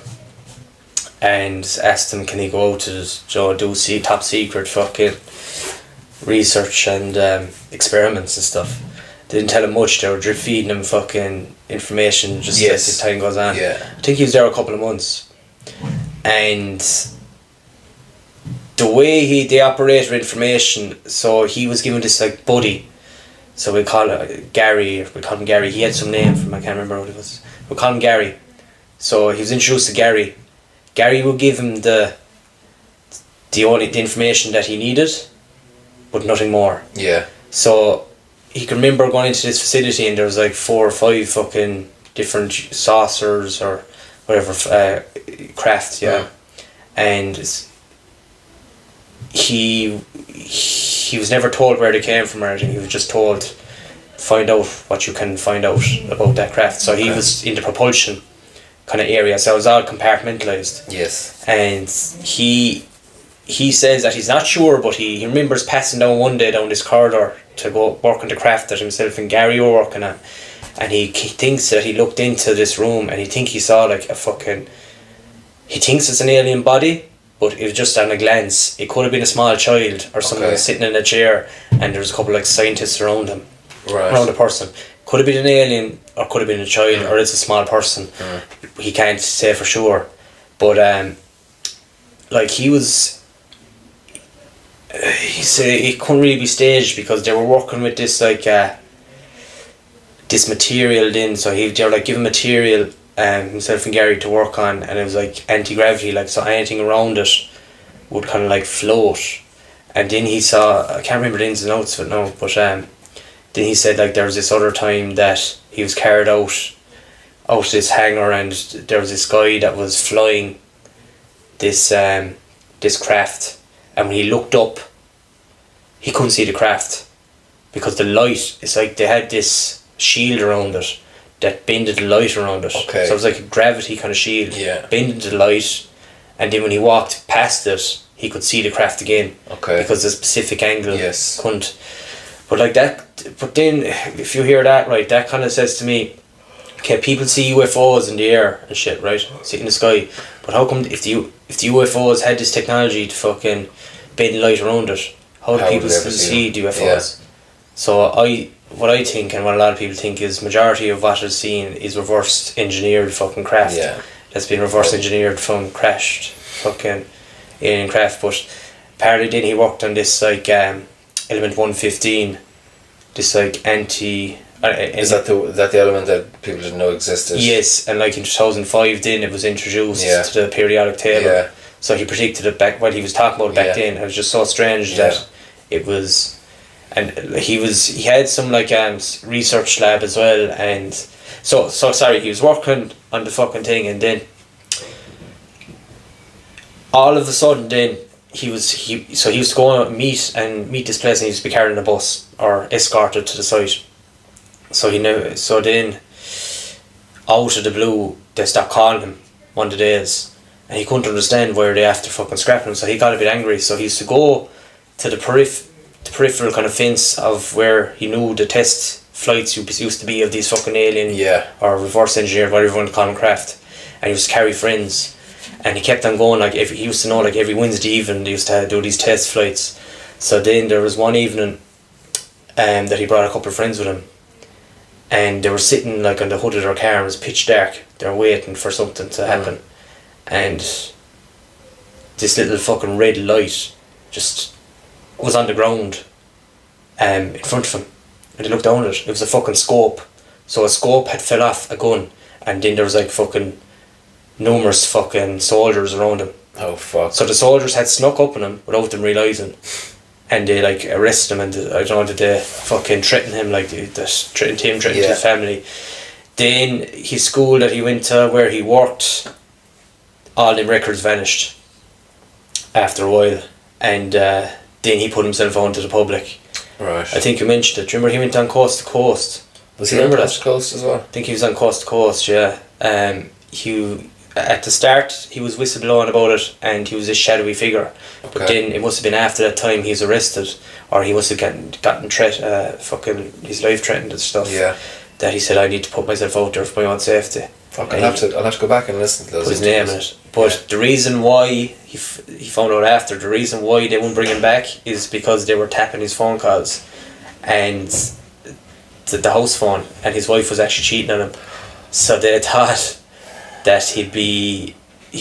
and asked him, can he go out to do top secret fucking research and experiments and stuff. They didn't tell him much, they were drip feeding him fucking information just as time goes on. Yeah. I think he was there a couple of months, and the way they operated information, so he was given this like buddy, so we call it Gary, we call him Gary, he had some name from, I can't remember what it was, we call him Gary. So he was introduced to Gary. Gary would give him the information that he needed, but nothing more. Yeah. So he can remember going into this facility, and there was like 4 or 5 fucking different saucers or whatever craft, yeah. And he was never told where they came from or anything. He was just told find out what you can find out about that craft. So he was in the propulsion kind of area, so it was all compartmentalized. Yes. And he says that he's not sure, but he remembers passing down one day down this corridor to go work on the craft that himself and Gary were working on, and he thinks that he looked into this room and he saw like he thinks it's an alien body, but it was just on a glance. It could have been a small child or someone sitting in a chair, and there's a couple like scientists around him, around the person. Could have been an alien, or could have been a child, or it's a small person. He can't say for sure, but like he said it couldn't really be staged because they were working with this like this material then, so they were like giving material himself and Gary to work on, and it was like anti-gravity, like so anything around it would kind of like float. And then he saw, I can't remember the ins and outs of it now, but then he said like there was this other time that he was carried out this hangar, and there was this guy that was flying this craft, and when he looked up he couldn't see the craft because the light, it's like they had this shield around it that bended the light around it. So it was like a gravity kind of shield, bended the light, and then when he walked past it he could see the craft again because the specific angle couldn't. But like that, but then if you hear that, right, that kind of says to me, okay, people see UFOs in the air and shit, right, see in the sky, but how come if the UFOs had this technology to fucking bend light around it, how do people still see the UFOs? So what I think, and what a lot of people think, is majority of what is seen is reverse engineered fucking craft that's been reverse engineered from crashed fucking alien craft. But apparently then he worked on this like element 115, this like is that the element that people didn't know existed? Yes, and like in 2005 then it was introduced to the periodic table. So he predicted it back when he was talking about it back then. It was just so strange that it was, and he had some like research lab as well, and so sorry, he was working on the fucking thing, and then all of a sudden then he was to go out and meet this place, and he used to be carried in a bus or escorted to the site. So then out of the blue they stopped calling him one of the days, and he couldn't understand why they after fucking scrapping him, so he got a bit angry. So he used to go to the peripheral kind of fence of where he knew the test flights used to be of these fucking alien or reverse engineered, whatever you want to call them, craft, and he used to carry friends, and he kept on going like he used to know like every Wednesday evening they used to do these test flights. So then there was one evening that he brought a couple of friends with him, and they were sitting like on the hood of their car, and it was pitch dark, they were waiting for something to happen, and this little fucking red light just was on the ground in front of him, and they looked down at it. It was a fucking scope. So a scope had fell off a gun, and then there was like fucking numerous fucking soldiers around him. Oh fuck. So the soldiers had snuck up on him without them realising, and they like arrested him, and I don't know, did they fucking threaten him, like threatened his family. Then his school that he went to, where he worked, all them records vanished after a while, and then he put himself on to the public. Right. I think you mentioned it. Remember he went on Coast to Coast? Was he on Coast to Coast as well? I think he was on Coast to Coast, yeah. He at the start he was whistleblowing about it, and he was a shadowy figure. But then it must have been after that time he was arrested, or he must have gotten fucking his life threatened and stuff. Yeah. That he said, I need to put myself out there for my own safety. Fuck, I'll have to go back and listen to those. Put his name in it. But the reason why he found out after, the reason why they wouldn't bring him back is because they were tapping his phone calls, and the house phone, and his wife was actually cheating on him. So they thought that he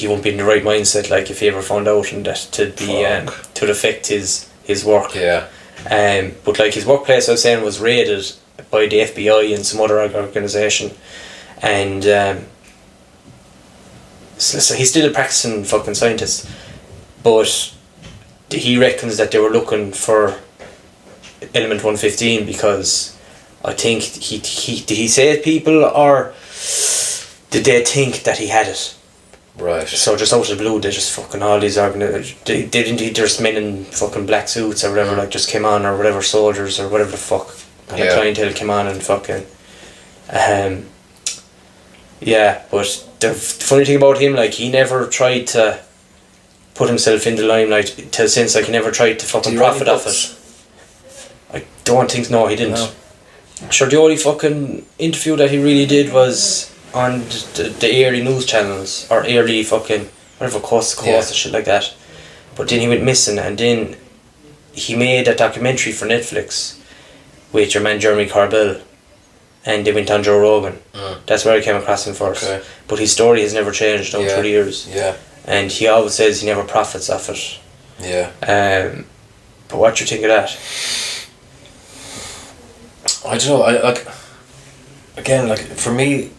won't be in the right mindset, like if he ever found out, and that to affect his work. Yeah. But like his workplace, I was saying, was raided by the FBI and some other organisation, and so he's still a practicing fucking scientist, but he reckons that they were looking for element 115 because I think did he say people, or did they think that he had it? Right. So just out of the blue, they just fucking all these there's men in fucking black suits or whatever, like just came on, or whatever, soldiers or whatever the fuck. And a clientele came on and fucking... yeah, but the funny thing about him, like, he never tried to put himself in the limelight to a sense, like, he never tried to fucking profit off it. I don't think, no, he didn't. No. Sure, the only fucking interview that he really did was on the early news channels, or early fucking, whatever, coast to coast, or shit like that. But then he went missing, and then he made a documentary for Netflix with your man Jeremy Corbell, and they went on Joe Rogan. That's where I came across him first. Okay. But his story has never changed down through the years. Yeah. And he always says he never profits off it. Yeah. But what do you think of that? I don't know. I like. Again, like, for me,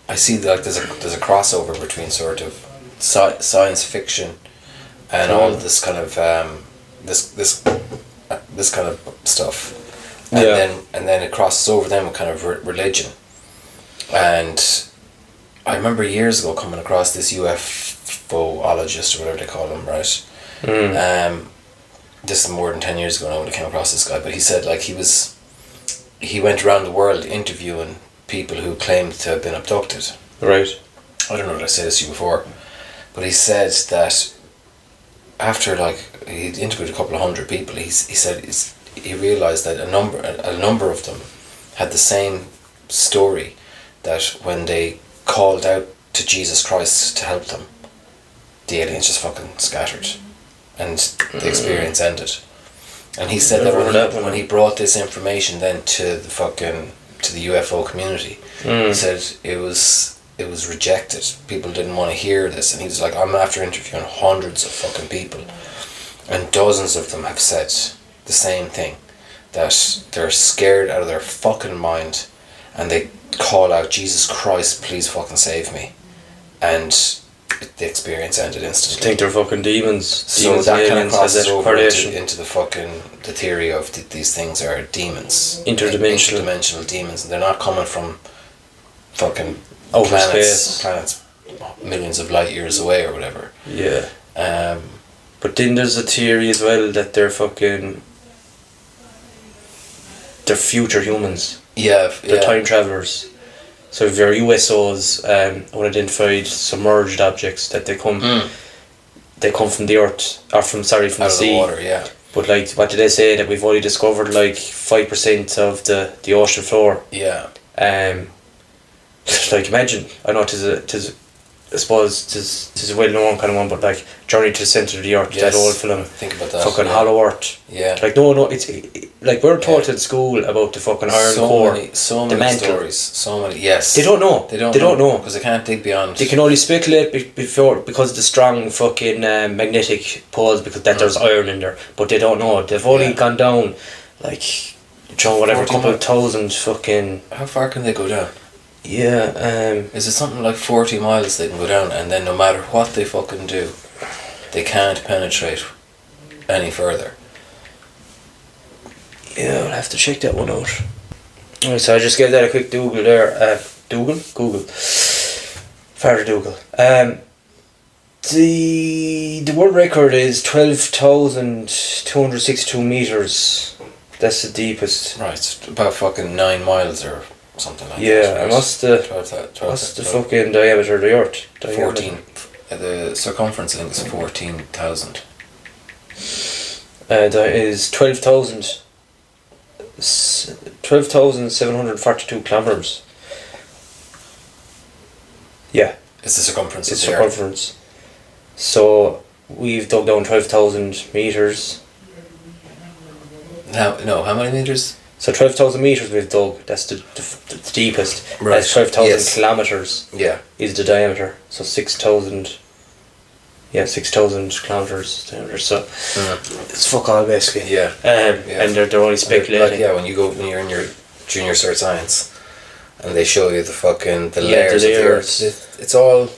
I see that, like, there's a crossover between sort of science fiction and all this kind of this kind of stuff. And then it crosses over then with kind of religion. And I remember years ago coming across this UFOologist, or whatever they call him, right? This is more than 10 years ago now when I came across this guy, but he said, like, he went around the world interviewing people who claimed to have been abducted. Right. I don't know if I said this to you before, but he said that after, like, he'd interviewed a couple of hundred people, he said he realised that a number of them had the same story, that when they called out to Jesus Christ to help them, the aliens just fucking scattered and the experience ended. And he said that when he brought this information then to the UFO community, he said it was rejected. People didn't want to hear this, and he was like, I'm after interviewing hundreds of fucking people, and dozens of them have said the same thing, that they're scared out of their fucking mind, and they call out, Jesus Christ, please fucking save me, and the experience ended instantly. I think they're fucking demons. So that kind of crosses over into the theory of these things are demons. Interdimensional demons, and they're not coming from fucking planets millions of light years away or whatever. Yeah. But then there's a theory as well that they're future humans. Yeah. They're time travelers. So if your USOs unidentified submerged objects, that they come from the earth, or from the sea. The water, yeah. But, like, what did they say, that we've only discovered like 5% of the ocean floor? Yeah. Like, imagine, I know I suppose tis a well-known kind of one, but, like, Journey to the Centre of the Earth, that old film. Think about that. Fucking Hollow Earth. Yeah. Like, no, it's like, we're taught in school about the fucking iron core. So many stories. So many, yes. They don't know. They don't know. Because they can't dig beyond. They can only speculate because of the strong fucking magnetic poles, because there's iron in there. But they don't know. They've only gone down, like, whatever, couple of thousand fucking... How far can they go down? Yeah, is it something like 40 miles they can go down, and then no matter what they fucking do, they can't penetrate any further? Yeah, I'll have to check that one out. Right, so I just gave that a quick Google there. Google. Farther Google. The world record is 12,262 metres. That's the deepest. Right, it's about fucking 9 miles or something like that. Yeah, and what's the fucking diameter of the Earth? 14. The circumference, I think, is 14,000. That is 12,742 kilometres. Yeah. It's the circumference of the Earth. So we've dug down 12,000 metres. No, how many metres? So 12,000 metres we've dug, that's the deepest. Right. That's 12,000 kilometres. Yeah. Is the diameter. So 6,000 kilometres diameter. So it's fuck all basically. Yeah. And they're only speculating. Like, when you're in your junior cert science and they show you the layers of the Earth. It's all...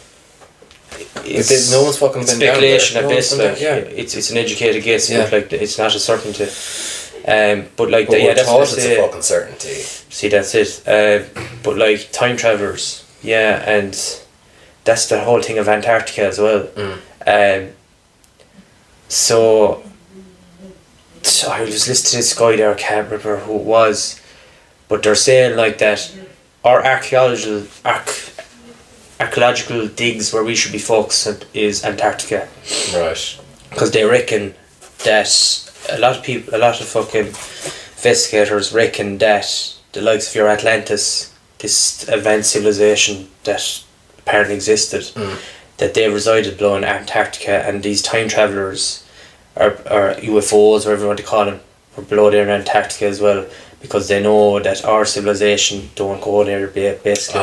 no one's fucking been down there. Speculation at best. It's an educated guess, but like, it's not a certainty. But like, that's it's a fucking certainty. See, that's it. But like, time travelers, and that's the whole thing of Antarctica as well. So I was listening to this guy there, I can't remember who it was, But they're saying like that our archaeological digs where we should be focusing is Antarctica. Right. Because they reckon that a lot of fucking investigators reckon that the likes of your Atlantis, this advanced civilization that apparently existed, that they resided below in Antarctica, and these time travelers or UFOs, whatever you want to call them, were below there in Antarctica as well, because they know that our civilization don't go there basically.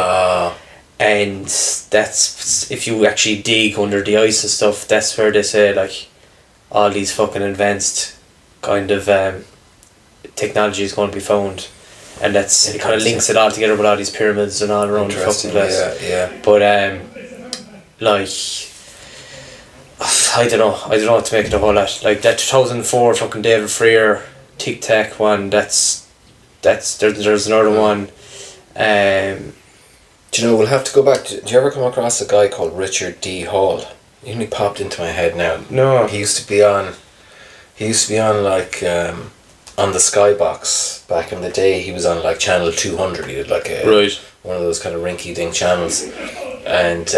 And that's, if you actually dig under the ice and stuff, that's where they say like all these fucking advanced kind of technology is going to be found. And that's, it kind of links it all together with all these pyramids and all around the fucking place. Yeah. But like, I don't know what to make of the whole lot. Like that 2004 fucking David Freer Tic Tac one, there's another one. Do you know, we'll have to go back to, do you ever come across a guy called Richard D. Hall? He only popped into my head now. No. He used to be on like on the Skybox back in the day. He was on like channel 200. He did like one of those kind of rinky dink channels, and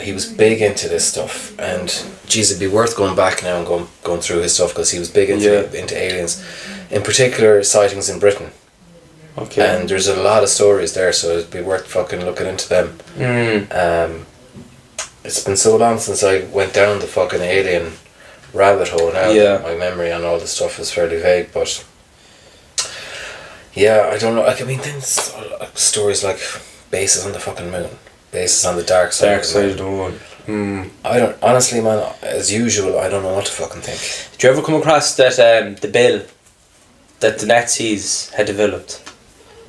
he was big into this stuff. And geez, it'd be worth going back now and going through his stuff, because he was big into aliens, in particular sightings in Britain. Okay. And there's a lot of stories there, so it'd be worth fucking looking into them. It's been so long since I went down the fucking alien rabbit hole now. Yeah. My memory on all this stuff is fairly vague, but yeah, I don't know. Like, I mean, things, stories like bases on the fucking moon, bases on the dark side. Dark side of the moon. I don't, honestly, man, as usual, I don't know what to fucking think. Did you ever come across that the bell that the Nazis had developed?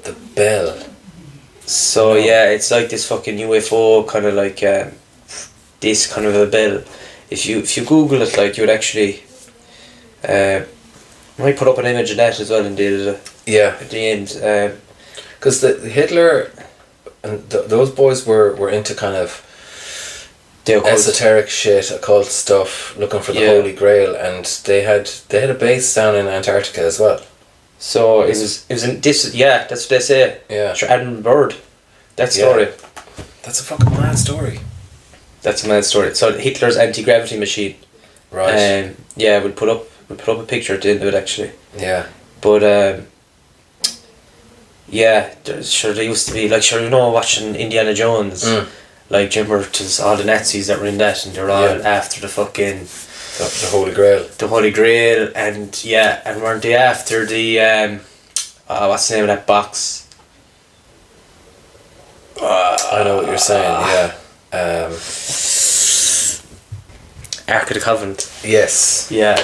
The bell. So yeah, it's like this fucking UFO kind of like this kind of a bell. If you Google it, like, you would actually might put up an image of that as well indeed at the end. Because the Hitler and those boys were into kind of esoteric shit, occult stuff, looking for the Holy Grail, and they had a base down in Antarctica as well. So it was in this, that's what they say. Yeah. Sure, Admiral Byrd. That story. That's a fucking mad story. That's a mad story. So Hitler's anti-gravity machine. Right. We'll put up a picture at the end of it actually. Yeah. But there used to be, like, watching Indiana Jones. Like, do you remember all the Nazis that were in that, and they're all after the fucking the Holy Grail. The Holy Grail, and weren't they after the what's the name of that box? I know what you're saying. Ark of the Covenant. Yes. Yeah.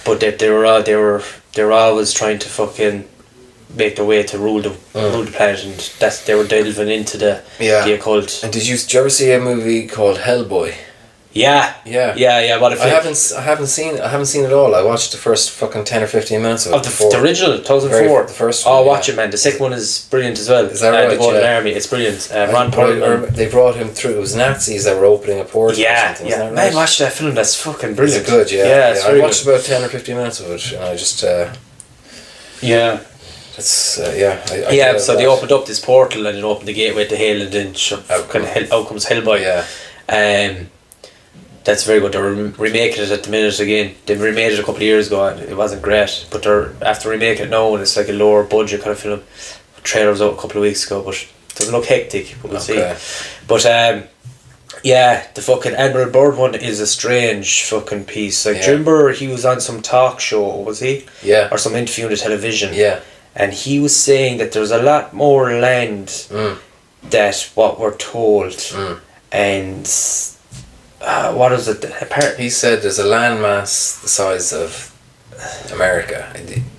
But they were always trying to fucking make their way to rule the planet, and they were delving into the occult. And did you ever see a movie called Hellboy? Yeah. What if I haven't seen it all. I watched the first fucking 10 or 15 minutes of it. The original 2004. The first one. Oh, watch it, man. The second one is brilliant as well. Is that right? The Golden Army. It's brilliant. Ron Perlman. They brought him through. It was Nazis that were opening a portal. Yeah. Isn't that right? Man, watch that film. That's fucking brilliant. Is it good? Yeah. I watched about 10 or 15 minutes of it, and I just. It's so they opened up this portal, and it opened the gateway to hell, and then out comes Hellboy. Yeah. That's very good. They're remaking it at the minute again. They remade it a couple of years ago, and it wasn't great. But they're after remaking it now, and it's like a lower budget kind of film. The trailer was out a couple of weeks ago, but it doesn't look hectic. But we'll see. But the fucking Admiral Byrd one is a strange fucking piece. Like, do you remember he was on some talk show? Was he? Yeah. Or some interview on the television. Yeah. And he was saying that there's a lot more land that what we're told, and what is it? He said there's a landmass the size of America,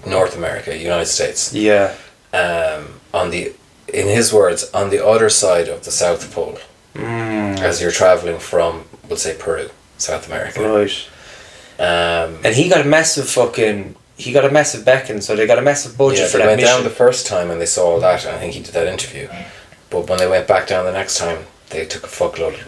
North America, United States. Yeah. In his words, on the other side of the South Pole, as you're traveling from, we'll say, Peru, South America. Right. And he got a massive backing, so they got a massive budget for that mission. They went down the first time and they saw all that, and I think he did that interview. But when they went back down the next time, they took a fuckload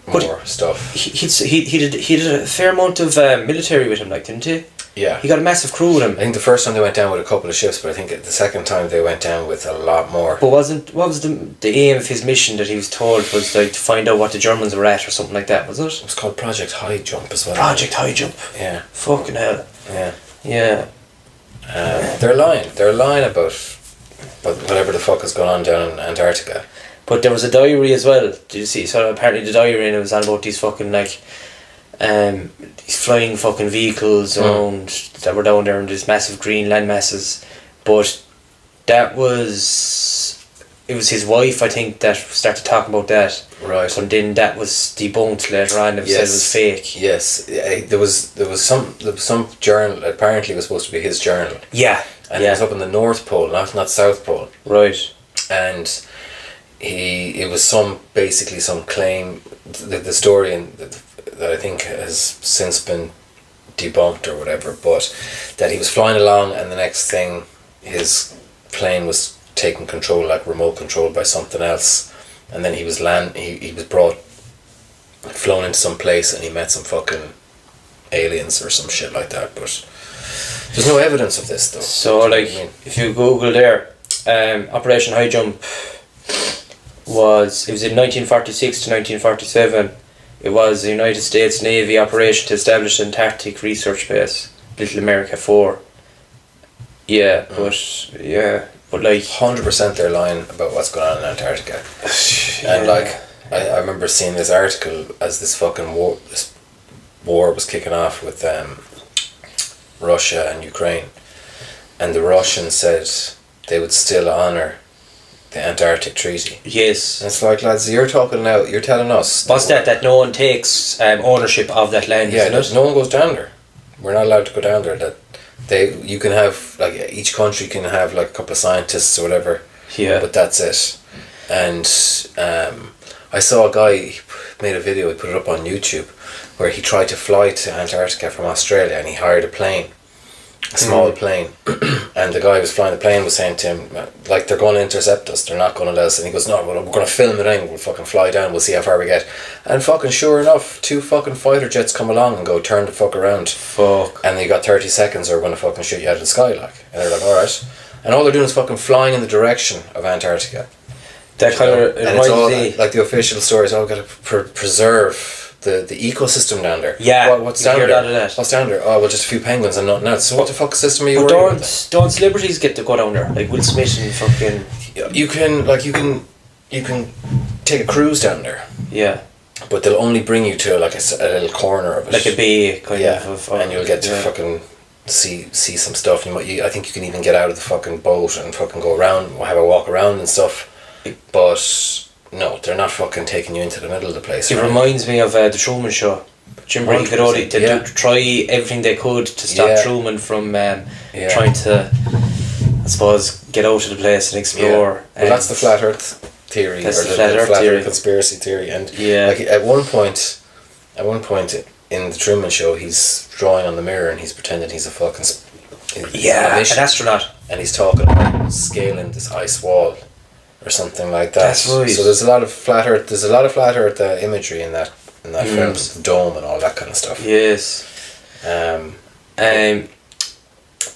more stuff. He did a fair amount of military with him, like, didn't he? Yeah. He got a massive crew with him. I think the first time they went down with a couple of ships, but I think the second time they went down with a lot more. But what was the aim of his mission that he was told was like to find out what the Germans were at or something like that, was it? It was called Project High Jump as well. Project High Jump. Yeah. Fucking hell. Yeah. Yeah. They're lying. They're lying about whatever the fuck is going on down in Antarctica. But there was a diary as well. Did you see? So apparently the diary, and it was on about these fucking like these flying fucking vehicles around that were down there in these massive green land masses. But it was his wife, I think, that started talking about that. Right. And then that was debunked later on. It was said it was fake. Yes. There was some journal. Apparently, it was supposed to be his journal. Yeah. And it was up in the North Pole, not South Pole. Right. And it was some claim. The story that I think has since been debunked or whatever, but that he was flying along and the next thing his plane was taken control, like remote controlled by something else, and then he was flown into some place and he met some fucking aliens or some shit like that, but there's no evidence of this though. So like, if you Google there, Operation High Jump it was in 1946 to 1947. It was the United States Navy operation to establish an Antarctic research base, Little America 4. Yeah, but like 100% they're lying about what's going on in Antarctica. And like I remember seeing this article as this fucking war was kicking off with Russia and Ukraine, and the Russians said they would still honour the Antarctic Treaty. Yes. And it's like, lads, you're telling us. What's that no one takes ownership of that land, yeah, isn't it? No one goes down there. We're not allowed to go down there. You can have, like, each country can have, like, a couple of scientists or whatever. Yeah. But that's it. And I saw a guy, he made a video, he put it up on YouTube, where he tried to fly to Antarctica from Australia and he hired a plane. A small plane, and the guy who was flying the plane was saying to him, like, they're going to intercept us, they're not going to let us, and he goes, no, we're going to film it in, we'll fucking fly down, we'll see how far we get. And fucking sure enough, 2 fucking fighter jets come along and go, turn the fuck around. Fuck. And you got 30 seconds or we're going to fucking shoot you out of the sky, like. And they're like, alright. And all they're doing is fucking flying in the direction of Antarctica. That kind of and it's all, like, the official story is, got to preserve the ecosystem down there. Yeah, what's down there? What's down there? Oh, well, just a few penguins and nothing else. So what the fuck system are you worried about? Don't celebrities get to go down there? Like Will Smith and fucking... You can take a cruise down there. Yeah. But they'll only bring you to like a little corner of it. Like a bay kind of. And you'll get to fucking see some stuff. I think you can even get out of the fucking boat and fucking go around, have a walk around and stuff. But... no, they're not fucking taking you into the middle of the place. It reminds me of the Truman Show. Remember, they try everything they could to stop Truman from trying to, I suppose, get out of the place and explore. Yeah. Well, that's the flat Earth theory, that's or the flat Earth conspiracy theory. And like at one point in the Truman Show, he's drawing on the mirror and he's pretending he's a fucking an astronaut, and he's talking about scaling this ice wall. Or something like that. That's right. So there's a lot of flat Earth. There's a lot of flat Earth imagery in that film, the dome and all that kind of stuff. Yes. The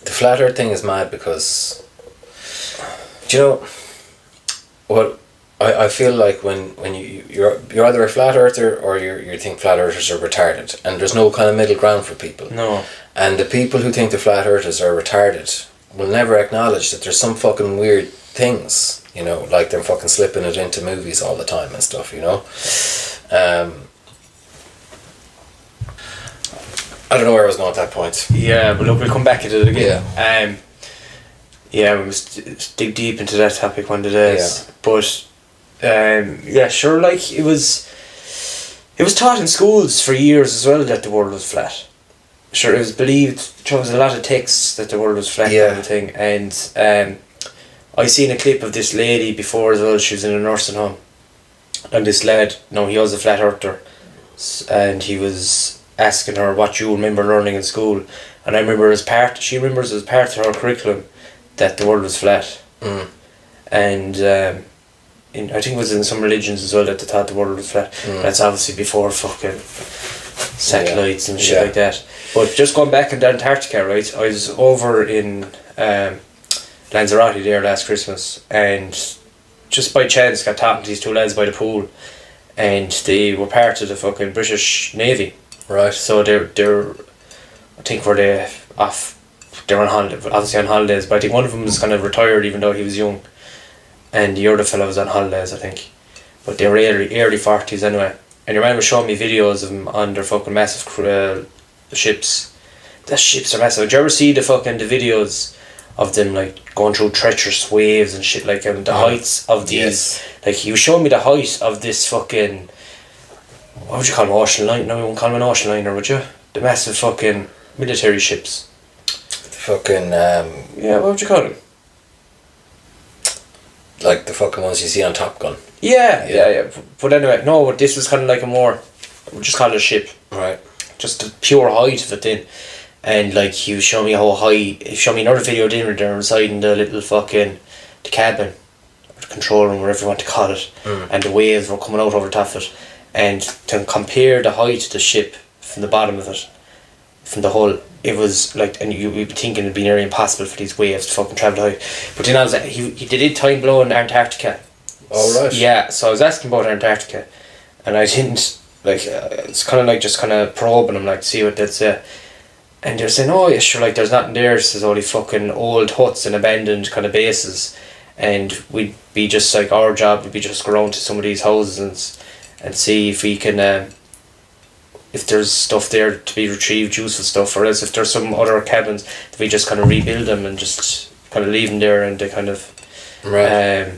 flat Earth thing is mad because, do you know what? I feel like when you're either a flat earther or you think flat earthers are retarded, and there's no kind of middle ground for people. No. And the people who think the flat earthers are retarded will never acknowledge that there's some fucking weird things. You know, like they're fucking slipping it into movies all the time and stuff, you know. I don't know where I was going at that point. Yeah, but look, we'll come back to it again. Yeah. We must dig deep into that topic one of the days. Yeah. But, sure, like, it was taught in schools for years as well that the world was flat. Sure, it was believed, there was a lot of texts that the world was flat and everything, and I seen a clip of this lady before as well. She was in a nursing home, and this lad, he was a flat earther, and he was asking her what you remember learning in school, and she remembers as part of her curriculum that the world was flat, and I think it was in some religions as well that they thought the world was flat. That's obviously before fucking satellites and shit like that. But just going back into Antarctica, right? I was over in Lanzarote there last Christmas, and just by chance got talking to these two lads by the pool, and they were part of the fucking British Navy. Right. So they're I think were they off. They were on holiday, obviously on holidays. But I think one of them was kind of retired, even though he was young, and the other fellow was on holidays, I think. But they were early 40s anyway. And your man was showing me videos of them on their fucking massive ships. The ships are massive. Did you ever see the videos of them like going through treacherous waves and shit like, and the heights of these? Yes. Like, he was showing me the height of this fucking, what would you call them, ocean line? No, you won't call them an ocean liner, would you? The massive fucking military ships. The fucking Yeah, what would you call them? like the fucking ones you see on Top Gun. Yeah. But anyway, no, this was kind of like a more, we'll just call it a ship. Right. Just the pure height of it then. And like, he was showing me how high, he showed me another video then where they're inside in the little fucking, the cabin, or the control room, whatever you want to call it, and the waves were coming out over the top of it. And to compare the height of the ship from the bottom of it, from the hull, it was like, and you'd be thinking it'd be nearly impossible for these waves to fucking travel high. But then I was like, he did time blow in Antarctica. Oh, right. Yeah, so I was asking about Antarctica, and I didn't, like, it's kind of like just kind of probing them, like, to see what they'd say. And they're saying, oh yeah, sure, like, there's nothing there, there's only fucking old huts and abandoned kind of bases. And we'd be just, like, our job would be just go around to some of these houses and see if we can, if there's stuff there to be retrieved, useful stuff, or else if there's some other cabins, that we just kind of rebuild them and just kind of leave them there, and they kind of, Right.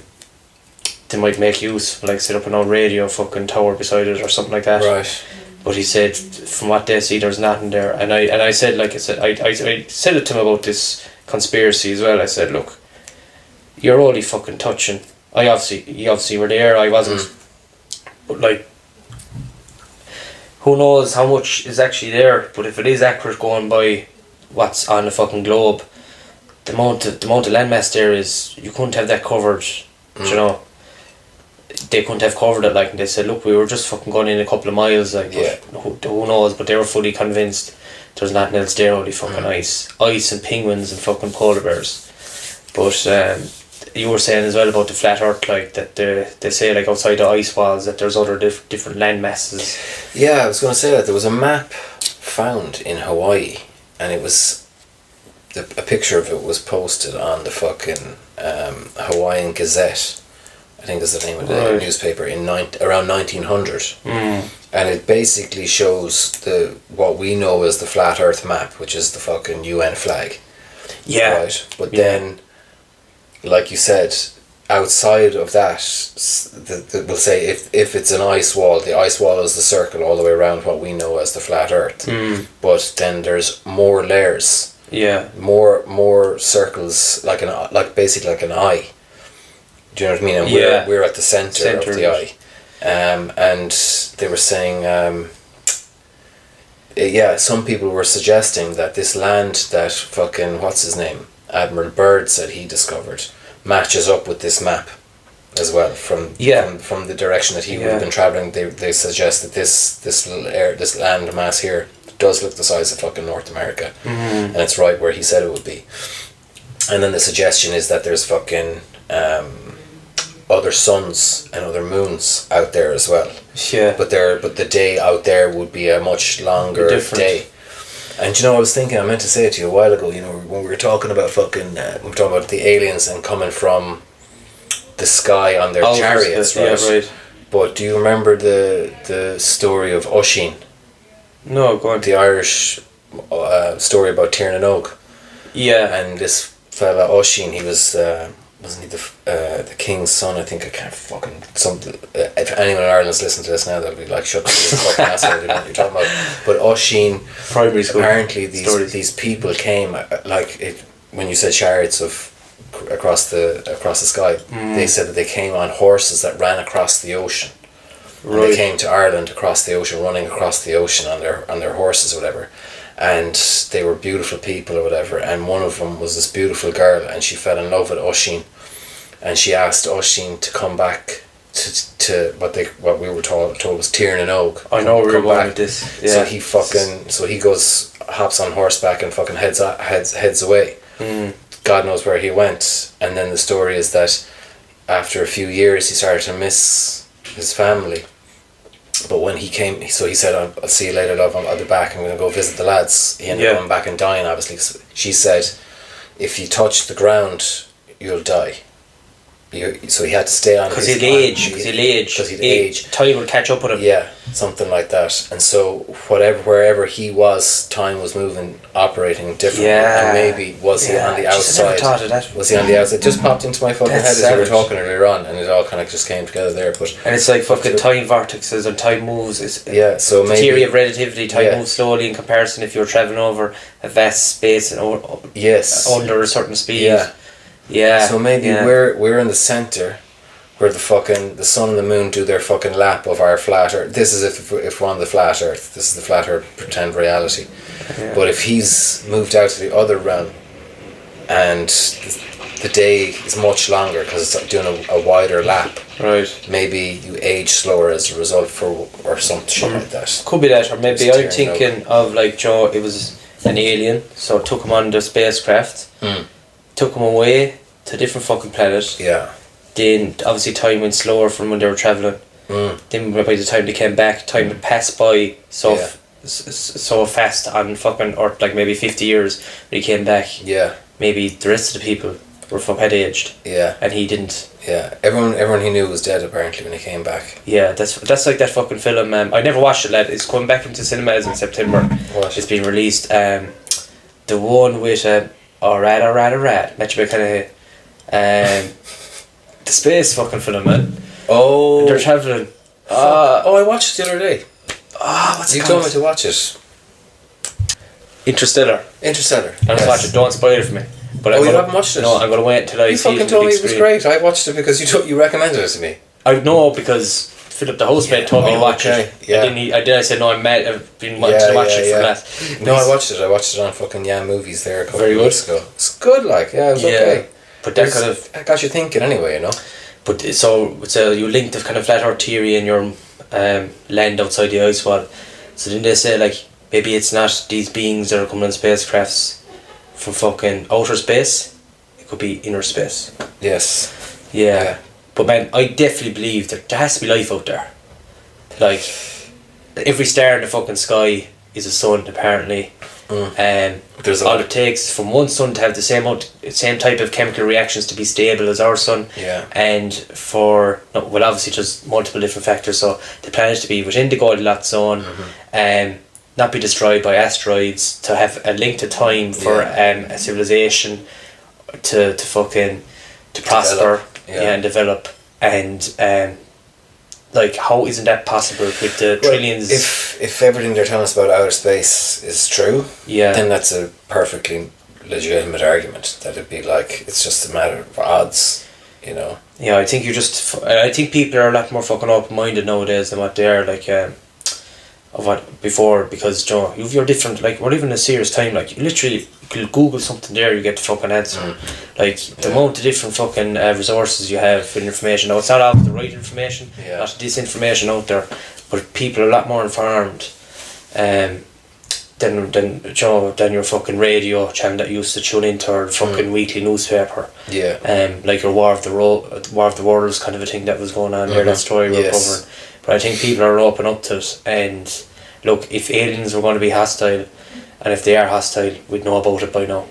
they might make use, like set up an old radio fucking tower beside it or something like that. Right. But he said, from what they see, there's nothing there. And I said, like I said, I said it to him about this conspiracy as well. I said, look, you're only fucking touching. You obviously were there. I wasn't. But like, who knows how much is actually there? But if it is accurate, going by what's on the fucking globe, the amount of landmass there is, you couldn't have that covered. You know, they couldn't have covered it. Like, and they said, look, we were just fucking going in a couple of miles. Like, but who knows? But they were fully convinced there's nothing else there. Only fucking ice and penguins and fucking polar bears. But you were saying as well about the flat Earth, like that they say like outside the ice walls that there's other different land masses. Yeah, I was going to say that there was a map found in Hawaii, and it was a picture of it was posted on the fucking Hawaiian Gazette, I think is the name of the newspaper, in around 1900, and it basically shows what we know as the flat Earth map, which is the fucking UN flag. Yeah. Right, but then, like you said, outside of that, we'll say if it's an ice wall, the ice wall is the circle all the way around what we know as the flat Earth. But then there's more layers. Yeah. More circles, basically like an eye. Do you know what I mean? And we're at the center of the eye. And they were saying, some people were suggesting that this land that fucking, what's his name, Admiral Byrd said he discovered, matches up with this map as well from the direction that he would have been travelling. They suggest that this land mass here does look the size of fucking North America, and it's right where he said it would be. And then the suggestion is that there's fucking other suns and other moons out there as well. Yeah. But the day out there would be a much longer day. And I was thinking, I meant to say it to you a while ago, when we were talking about fucking, we were talking about the aliens and coming from the sky on their chariots, right? Yeah, right. But do you remember the story of Oisin? No, go on. The Irish story about Tiernan Og. Yeah. And this fella Oisin, he was wasn't he the king's son? I think I can't fucking something. If anyone in Ireland's listening to this now, they'll be like, "Shut the fucking asshole! You know what you're talking about." But Oisin, primary school. Apparently, these people came when you said chariots across the sky. They said that they came on horses that ran across the ocean. Right. And they came to Ireland across the ocean, running across the ocean on their horses or whatever. And they were beautiful people or whatever, and one of them was this beautiful girl, and she fell in love with Oisin, and she asked Oisin to come back to what we were told was Tiernan and Oak. I know we're come going back. with this. Yeah. So he hops on horseback and fucking heads away. God knows where he went. And then the story is that after a few years he started to miss his family. But when he came, so he said, I'll see you later, love, I'll be back, I'm going to go visit the lads. He ended up going back and dying, obviously. She said, if you touch the ground, you'll die. So he had to stay on because he'd age. Time would catch up with him. Yeah, something like that. And so wherever he was, time was moving, operating differently. And maybe was he on the outside? I never thought of that. Was he on the outside? It just popped into my fucking head as we were talking earlier on, and it all kind of just came together there. And it's like fucking time vortexes and time moves. So maybe theory of relativity, time moves slowly in comparison if you're travelling over a vast space and under a certain speed. Yeah. So maybe we're in the centre, where the sun and the moon do their fucking lap of our flat Earth. This is if we're on the flat Earth. This is the flat Earth pretend reality. Yeah. But if he's moved out to the other realm, and the day is much longer because it's doing a wider lap. Right. Maybe you age slower as a result or some shit like that. Could be that, or maybe I'm thinking of like Joe. It was an alien, so it took him on the spacecraft. Took them away to a different fucking planet. Yeah. Then obviously time went slower from when they were travelling. Then by the time they came back, time had passed by so fast on fucking Earth, like maybe 50 years when he came back. Yeah. Maybe the rest of the people were had aged. Yeah. And he didn't. Yeah. Everyone he knew was dead apparently when he came back. Yeah, that's like that fucking film. I never watched it, lad. It's coming back into cinemas in September. What? It's been released. The one with rat. Matthew McConaughey. The space fucking film, man. Oh. And they're travelling. I watched it the other day. What's it called? You told me to watch it. Interstellar. I just watch it. Don't spoil it for me. But you haven't watched it? No, I'm going to wait until I see it. You fucking told me it was great. I watched it because you recommended it to me. I know because Philip, the hostmate, told me to watch it. Yeah. I said no. I've been wanting to watch it for that. No, I watched it. I watched it on fucking Movies there a couple of weeks ago. It's good, like it was okay. But that kind of I got you thinking anyway, you know. But so you link the kind of flat Earth theory in your land outside the ice wall. So then they say like maybe it's not these beings that are coming on spacecrafts from fucking outer space. It could be inner space. Yes. Yeah. But man, I definitely believe that there has to be life out there. Like, every star in the fucking sky is a sun, apparently. There's all it takes from one sun to have the same type of chemical reactions to be stable as our sun. Yeah. And obviously just multiple different factors. So the planet to be within the Goldilocks zone, not be destroyed by asteroids, to have a link to time for a civilization to prosper. And develop, and like how isn't that possible with the trillions? If everything they're telling us about outer space is true, then that's a perfectly legitimate argument. That it'd be like it's just a matter of odds, you know. Yeah, I think I think people are a lot more fucking open minded nowadays than what they are like of what before, because Joe, you're different. Like we're living in a serious time. Like you literally could Google something there, you get the fucking answer. Like the amount of different fucking resources you have for information. Now it's not always the right information, not disinformation out there, but people are a lot more informed than your fucking radio channel that used to tune into, or fucking weekly newspaper. Yeah. Like your War of the Worlds kind of a thing that was going on there. That story we're covering. But I think people are open up to it, and look, if aliens were going to be hostile, and if they are hostile, we'd know about it by now.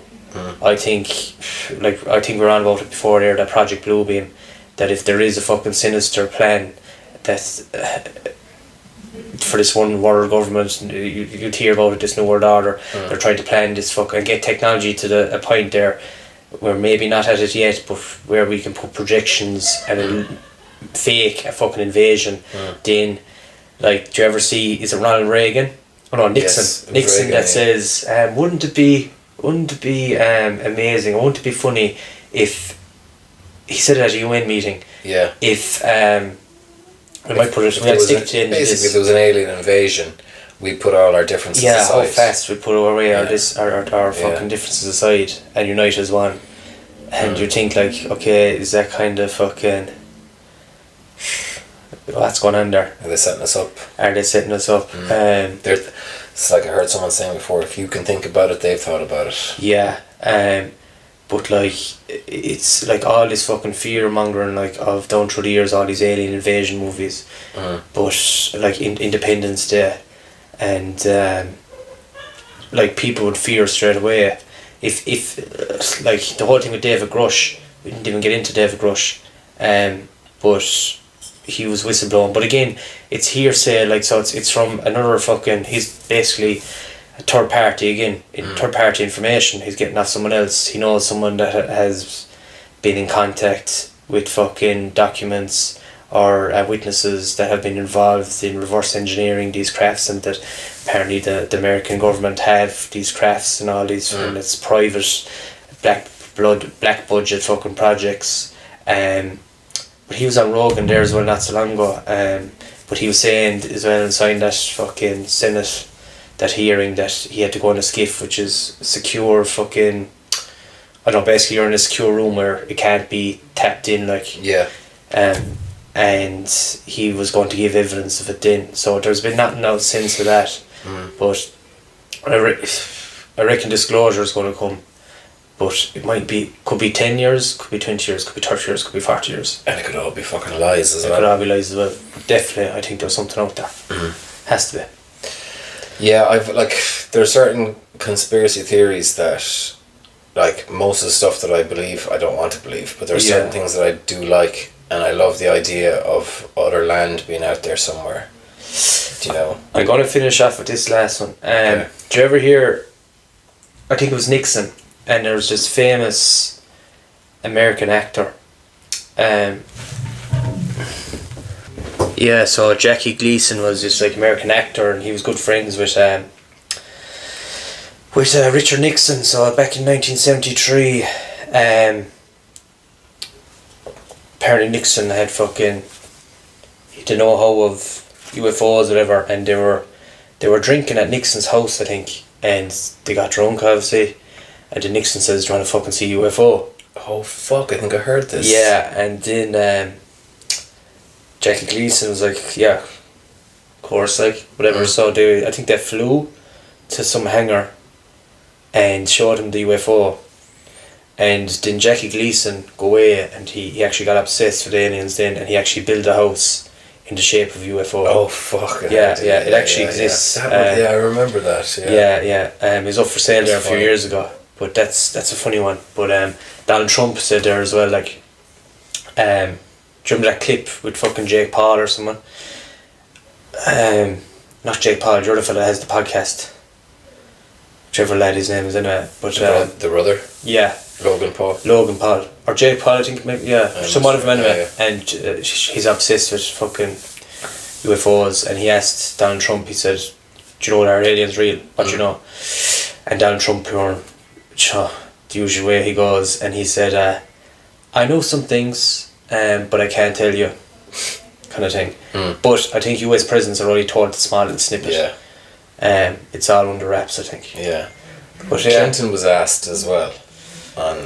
I think we're on about it before there, that Project Bluebeam, that if there is a fucking sinister plan that's for this one world government, you'd hear about it, this new world order, they're trying to plan this fucking, get technology to a point there where maybe not at it yet, but where we can put projections and fake a fucking invasion. Then, like, do you ever see, is it Ronald Reagan? Oh no, Nixon. Yes, Nixon Reagan, that says, wouldn't it be amazing, wouldn't it be funny if, he said it at a UN meeting, if we might put it, basically if there was an alien invasion, we put all our differences aside. How fast we put away our fucking differences aside and unite as one. And you think like, okay, is that kind of fucking, what's going on there? Are they setting us up? Are they setting us up? It's like I heard someone saying before, if you can think about it, they've thought about it. Yeah, but like it's like all this fucking fear mongering like of down through the years, all these alien invasion movies, but like Independence Day, and like people would fear straight away if like the whole thing with David Grush. We didn't even get into David Grush, but he was whistleblowing. But again, it's hearsay, like, so it's from another fucking, he's basically a third party again, third party information he's getting off someone else. He knows someone that has been in contact with fucking documents or witnesses that have been involved in reverse engineering these crafts, and that apparently the American government have these crafts and all these, and it's private black budget fucking projects. But he was on Rogan there as well not so long ago, but he was saying as well inside that fucking Senate, that hearing, that he had to go in a skiff, which is secure fucking, I don't know, basically you're in a secure room where it can't be tapped in, like, yeah. And he was going to give evidence of it then, so there's been nothing else since of that. But I reckon disclosure is going to come, but it could be 10 years, could be 20 years, could be 30 years, could be 40 years. And it could all be fucking lies as well. It could all be lies as well. Definitely, I think there's something out there. Has to be. Yeah, there are certain conspiracy theories that, like, most of the stuff that I believe, I don't want to believe, but there are certain things that I do like, and I love the idea of other land being out there somewhere. Do you know? I'm going to finish off with this last one. Okay. Do you ever hear, I think it was Nixon, and there was this famous American actor. Yeah, so Jackie Gleason was this like American actor, and he was good friends with Richard Nixon. So back in 1973, apparently Nixon had fucking the know-how of UFOs or whatever, and they were drinking at Nixon's house, I think, and they got drunk obviously, and then Nixon says, "Do you want to fucking see UFO?" Oh fuck! I think I heard this. Yeah, and then Jackie Gleason was like, "Yeah, of course, like whatever." So I think they flew to some hangar and showed him the UFO, and then Jackie Gleason go away, and he actually got obsessed with aliens then, and he actually built a house in the shape of UFO. Oh fuck! It actually exists. Yeah, I remember that. Yeah. It was up for sale there a few years ago, but that's a funny one. But Donald Trump said there as well, like, do you remember that clip with fucking Jake Paul or someone? Not Jake Paul, the other fella that has the podcast. Whichever lad his name is anyway. But the brother. Yeah. Logan Paul or Jake Paul, I think, maybe, yeah, some one of them anyway. Yeah. And he's obsessed with fucking UFOs, and he asked Donald Trump, he said, "Do you know, are aliens real? What do you know?" And Donald Trump, the usual way he goes, and he said, "I know some things, but I can't tell you," kind of thing. But I think US presidents are only told the small little snippet. Yeah. It's all under wraps, I think. Yeah. But Clinton was asked as well on,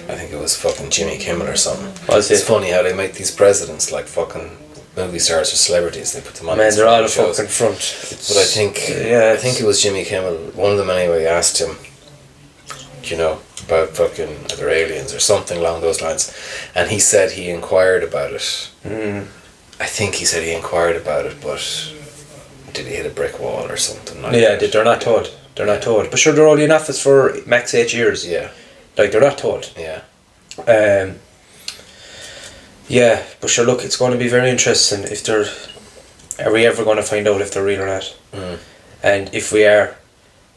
I think it was fucking Jimmy Kimmel or something. It's funny how they make these presidents like fucking movie stars or celebrities. They put them on. Man, they're all a shows. fucking front. But I think it was Jimmy Kimmel. One of them anyway asked him, you know, about fucking other aliens or something along those lines, and he said he inquired about it. I think he said he inquired about it, but did he hit a brick wall or something like that? They're not told. They're not told. But sure, they're only in office for max 8 years. Yeah. Like, they're not told. Yeah. Yeah, but sure, look, it's going to be very interesting if are we ever going to find out if they're real or not? And if we are,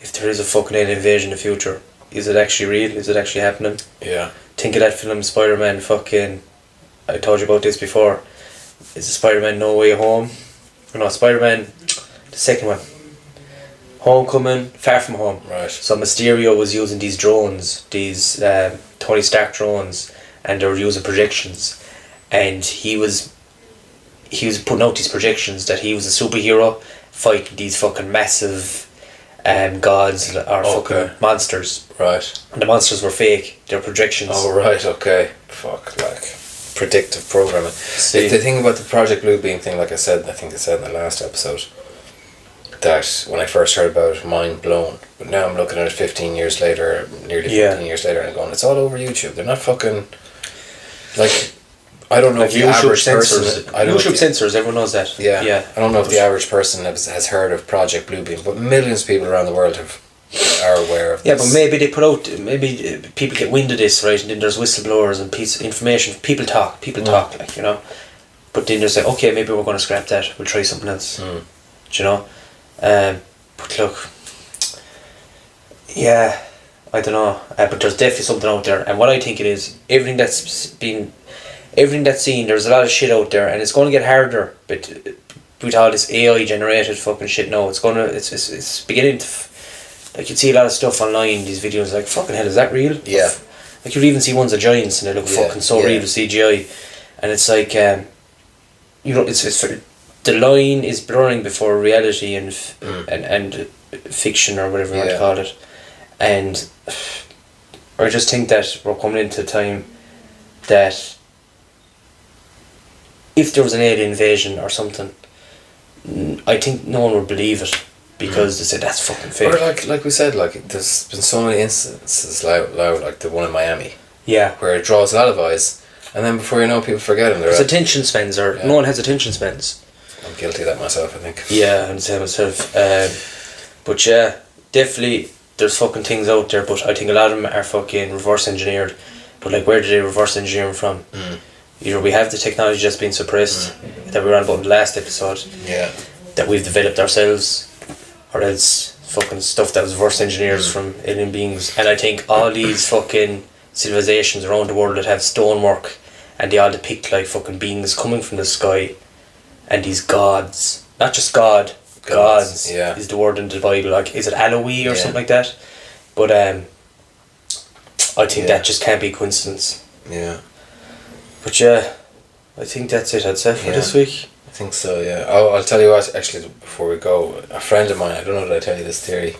if there is a fucking alien invasion in the future, is it actually real? Is it actually happening? Yeah. Think of that film Spider-Man fucking, I told you about this before. Is it Spider-Man No Way Home? Or no, Spider-Man, the second one. Homecoming, Far From Home. Right. So Mysterio was using these drones, these Tony Stark drones, and they were using projections, and he was putting out these projections that he was a superhero fighting these fucking massive gods or fucking monsters. Right. And the monsters were fake. They were projections. Oh right, okay. Fuck, like. predictive programming. The thing about the Project Bluebeam thing, like I think I said in the last episode, that when I first heard about it, mind blown. But now I'm looking at it 15 years later, nearly 15 years later, and going, it's all over YouTube. They're not fucking, like, I don't know like if the average sensors, person... YouTube sensors, everyone knows that. Yeah. I don't know if the average person has heard of Project Bluebeam, but millions of people around the world are aware of this. Yeah, but maybe they put out, maybe people get wind of this, right, and then there's whistleblowers and piece of information. People talk, like, you know. But then they say, okay, maybe we're going to scrap that, we'll try something else. Do you know? But look, yeah, I don't know, but there's definitely something out there, and what I think it is, everything that's seen, there's a lot of shit out there, and it's going to get harder, but with all this AI generated fucking shit now, it's beginning to, like, you see a lot of stuff online, these videos, like, fucking hell, is that real? Yeah. Like, you even see ones of giants, and they look fucking so real with CGI, and it's like, you know, it's the line is blurring before reality and fiction, or whatever you want to call it, and I just think that we're coming into a time that if there was an alien invasion or something, I think no one would believe it, because they said that's fucking fake. Or like we said, like, there's been so many instances like the one in Miami, where it draws a lot of eyes, and then before you know, people forget them. There's attention spans, no one has attention spans. I'm guilty of that myself, I think. Yeah, I'm the same myself. But yeah, definitely there's fucking things out there, but I think a lot of them are fucking reverse engineered. But like, where did they reverse engineer them from? Either we have the technology that's been suppressed, that we were on about in the last episode, that we've developed ourselves, or else fucking stuff that was reverse engineered from alien beings. And I think all these fucking civilizations around the world that have stonework, and they all depict like fucking beings coming from the sky, and these gods, not just gods is the word in the Bible, like, is it Aloe or something like that? But I think that just can't be coincidence. Yeah. But yeah, I think that's it, I'd say, for this week. I think so, yeah. Oh, I'll tell you what, actually, before we go, a friend of mine, I don't know, did I tell you this theory?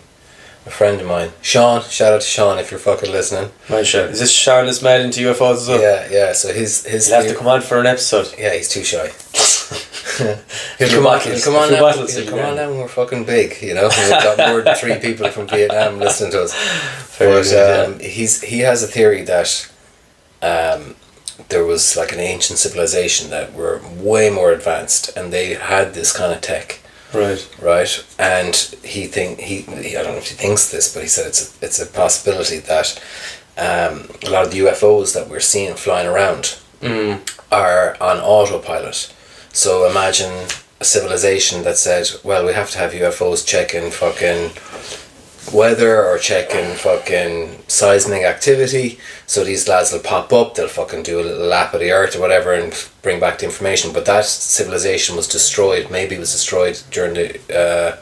A friend of mine, Sean, shout out to Sean if you're fucking listening. My Sean. Is this Sean that's mad into UFOs as well? Yeah, so his he'll have to come on for an episode. Yeah, he's too shy. He'll come on now when we're fucking big, you know. We've got more than 3 people from Vietnam listening to us. But he has a theory that there was like an ancient civilization that were way more advanced, and they had this kind of tech. Right, and he I don't know if he thinks this, but he said it's a possibility that a lot of the UFOs that we're seeing flying around are on autopilot. So imagine a civilization that said, well, we have to have UFOs checking fucking weather or checking fucking seismic activity, so these lads will pop up, they'll fucking do a little lap of the earth or whatever and bring back the information. But that civilization was destroyed, maybe it was destroyed during the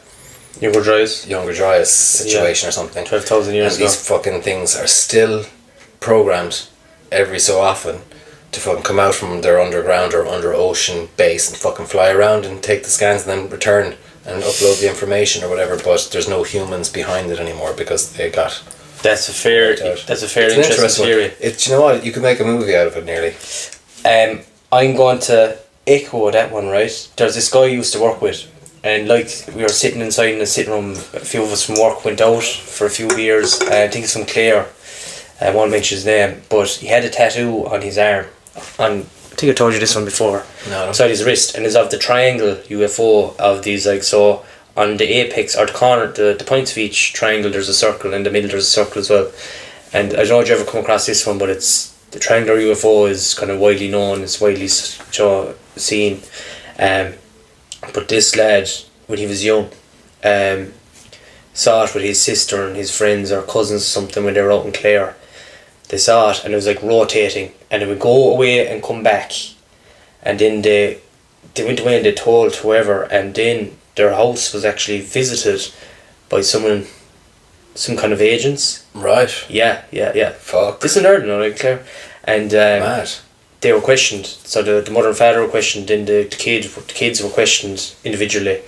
Younger Dryas situation or something. 12,000 years ago. And these fucking things are still programmed every so often to fucking come out from their underground or under ocean base and fucking fly around and take the scans and then return and upload the information or whatever, but there's no humans behind it anymore because they got... That's a fair interesting theory. You know what, you could make a movie out of it nearly. I'm going to echo that one, right? There's this guy I used to work with, and like, we were sitting inside in the sitting room, a few of us from work went out for a few beers, I think it's from Clare, I won't mention his name, but he had a tattoo on his arm, I think I told you this one before. No. Inside his wrist, and it's of the triangle UFO of these, like, so on the apex or the corner, the points of each triangle, there's a circle, in the middle there's a circle as well. And I don't know if you ever come across this one, but it's the triangular UFO is kind of widely known, it's widely seen. But this lad, when he was young, saw it with his sister and his friends or cousins or something when they were out in Clare. They saw it and it was like rotating, and it would go away and come back, and then they went away and they told whoever, and then their house was actually visited by some kind of agents. Right. Yeah. Fuck. This is in Ireland, like Clare. And mad. They were questioned. So the mother and father were questioned, then the kids were questioned individually,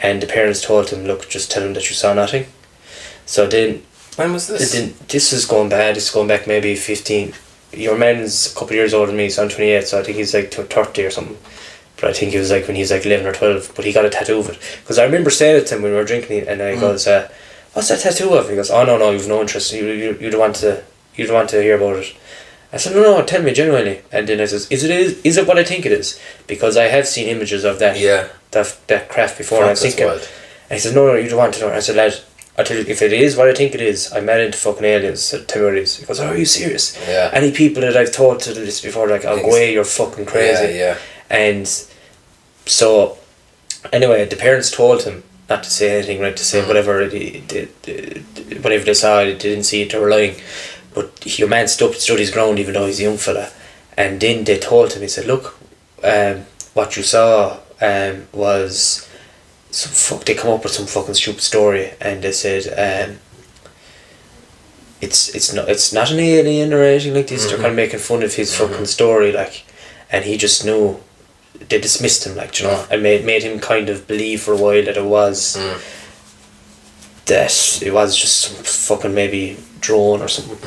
and the parents told them, look, just tell them that you saw nothing. So then... When was this? This is going back maybe 15 your man's a couple of years older than me, so I'm 28, so I think he's like 30 or something. But I think he was like when he was like 11 or 12, but he got a tattoo of it. Because I remember saying it to him when we were drinking, and I goes, what's that tattoo of? He goes, oh no, you've no interest, you don't want to hear about it. I said, no, tell me genuinely. And then I says, is it what I think it is? Because I have seen images of that that craft before. And I was thinking, and he says, no, you don't want to know. I said, lad, I tell you, if it is what I think it is, I'm mad into fucking aliens. Tell me what it is. He goes, oh, are you serious? Yeah. Any people that I've told to this before, like, I'll go away, you're fucking crazy. Yeah. And so, anyway, the parents told him not to say anything, right? To say whatever they saw, they didn't see it, they were lying. But your man stood his ground, even though he's a young fella. And then they told him, he said, look, what you saw was they come up with some fucking stupid story, and they said it's not an alien or anything like this. They're kind of making fun of his fucking story, like, and he just knew. They dismissed him, like, you know, and made him kind of believe for a while that it was just some fucking maybe drone or something.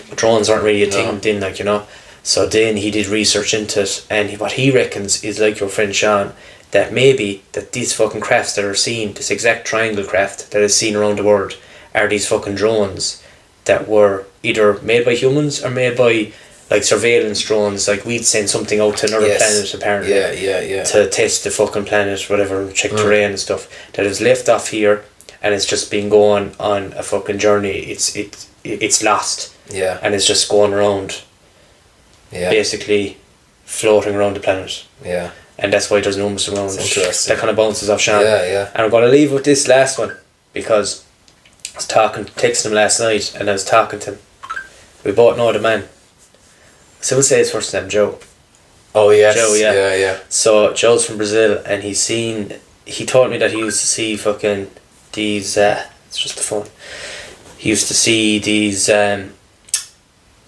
But drones aren't really a thing then, like, you know. So then he did research into it, and what he reckons is, like your friend Sean, that maybe that these fucking crafts that are seen, this exact triangle craft that is seen around the world, are these fucking drones that were either made by humans or made by, like, surveillance drones. Like, we'd send something out to another planet, apparently, to test the fucking planet, whatever, and check terrain and stuff, that is left off here, and it's just been going on a fucking journey. It's lost, and it's just going around, basically floating around the planet, and that's why there's numbers around. That's interesting. That kind of bounces off Sean. And I'm going to leave with this last one, because I was texting him last night, and I was talking to him. We both know the man. So we'll say his first name, Joe. Oh yes. Joe, Yeah. So Joe's from Brazil, and he told me that he used to see fucking these, it's just the phone. He used to see these,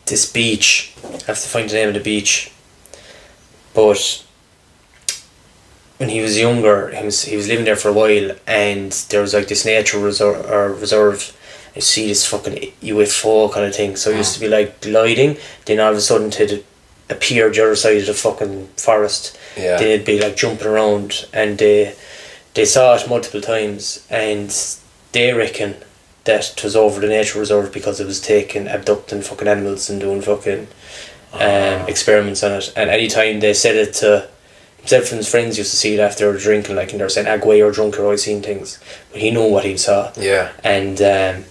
this beach. I have to find the name of the beach. But when he was younger, he was living there for a while, and there was like this nature reserve. You see this fucking UFO kind of thing. So it used to be like gliding, then all of a sudden it'd appear the other side of the fucking forest. Then it'd be like jumping around, and they saw it multiple times, and they reckon that it was over the nature reserve because it was abducting fucking animals and doing fucking experiments on it. And anytime they said it to himself and his friends, used to see it after they were drinking, like, and they were saying, "Agway, you're drunk, you're always seeing things." But he knew what he saw. And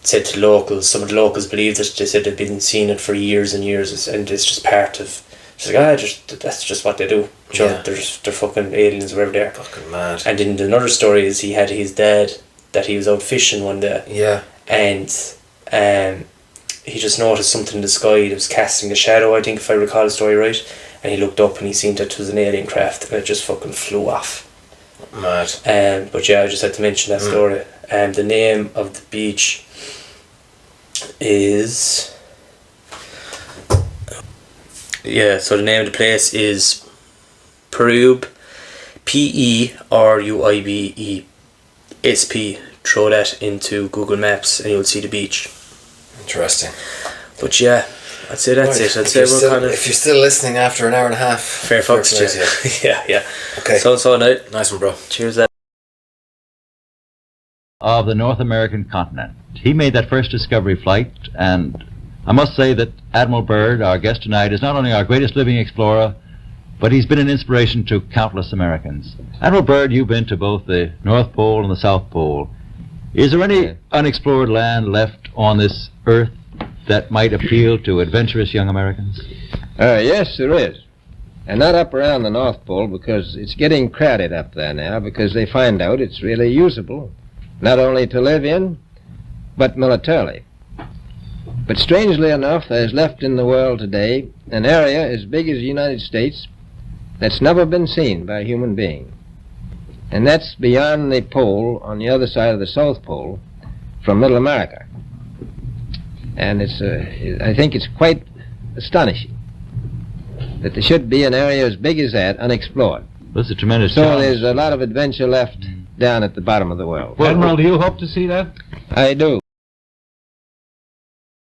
said to locals, some of the locals believed it. They said they'd been seeing it for years and years, and it's just part of. She's like, that's just what they do. Sure, they're fucking aliens wherever they are. Fucking mad. And then another story is he had his dad that he was out fishing one day. And he just noticed something in the sky that was casting a shadow, I think, if I recall the story right. And he looked up and he seen that it was an alien craft, and it just fucking flew off. Mad. But yeah, I just had to mention that story. The name of the beach is... so the name of the place is Peruibe, Peruibesp. Throw that into Google Maps and you'll see the beach. Interesting. But yeah, I'd say that's it. I'd say we're kind of... If you're still listening after an hour and a half... Fair fucks to you. Yeah. Okay. So now. Nice one, bro. Cheers, lad. Of the North American continent. He made that first discovery flight, and I must say that Admiral Byrd, our guest tonight, is not only our greatest living explorer, but he's been an inspiration to countless Americans. Admiral Byrd, you've been to both the North Pole and the South Pole. Is there any unexplored land left on this earth that might appeal to adventurous young Americans? Yes, there is. And not up around the North Pole, because it's getting crowded up there now, because they find out it's really usable, not only to live in, but militarily. But strangely enough, there's left in the world today an area as big as the United States that's never been seen by a human being. And that's beyond the pole, on the other side of the South Pole, from Middle America. And I think it's quite astonishing that there should be an area as big as that unexplored. That's a tremendous So challenge. there's a lot of adventure left down at the bottom of the world. Admiral, do you hope to see that? I do.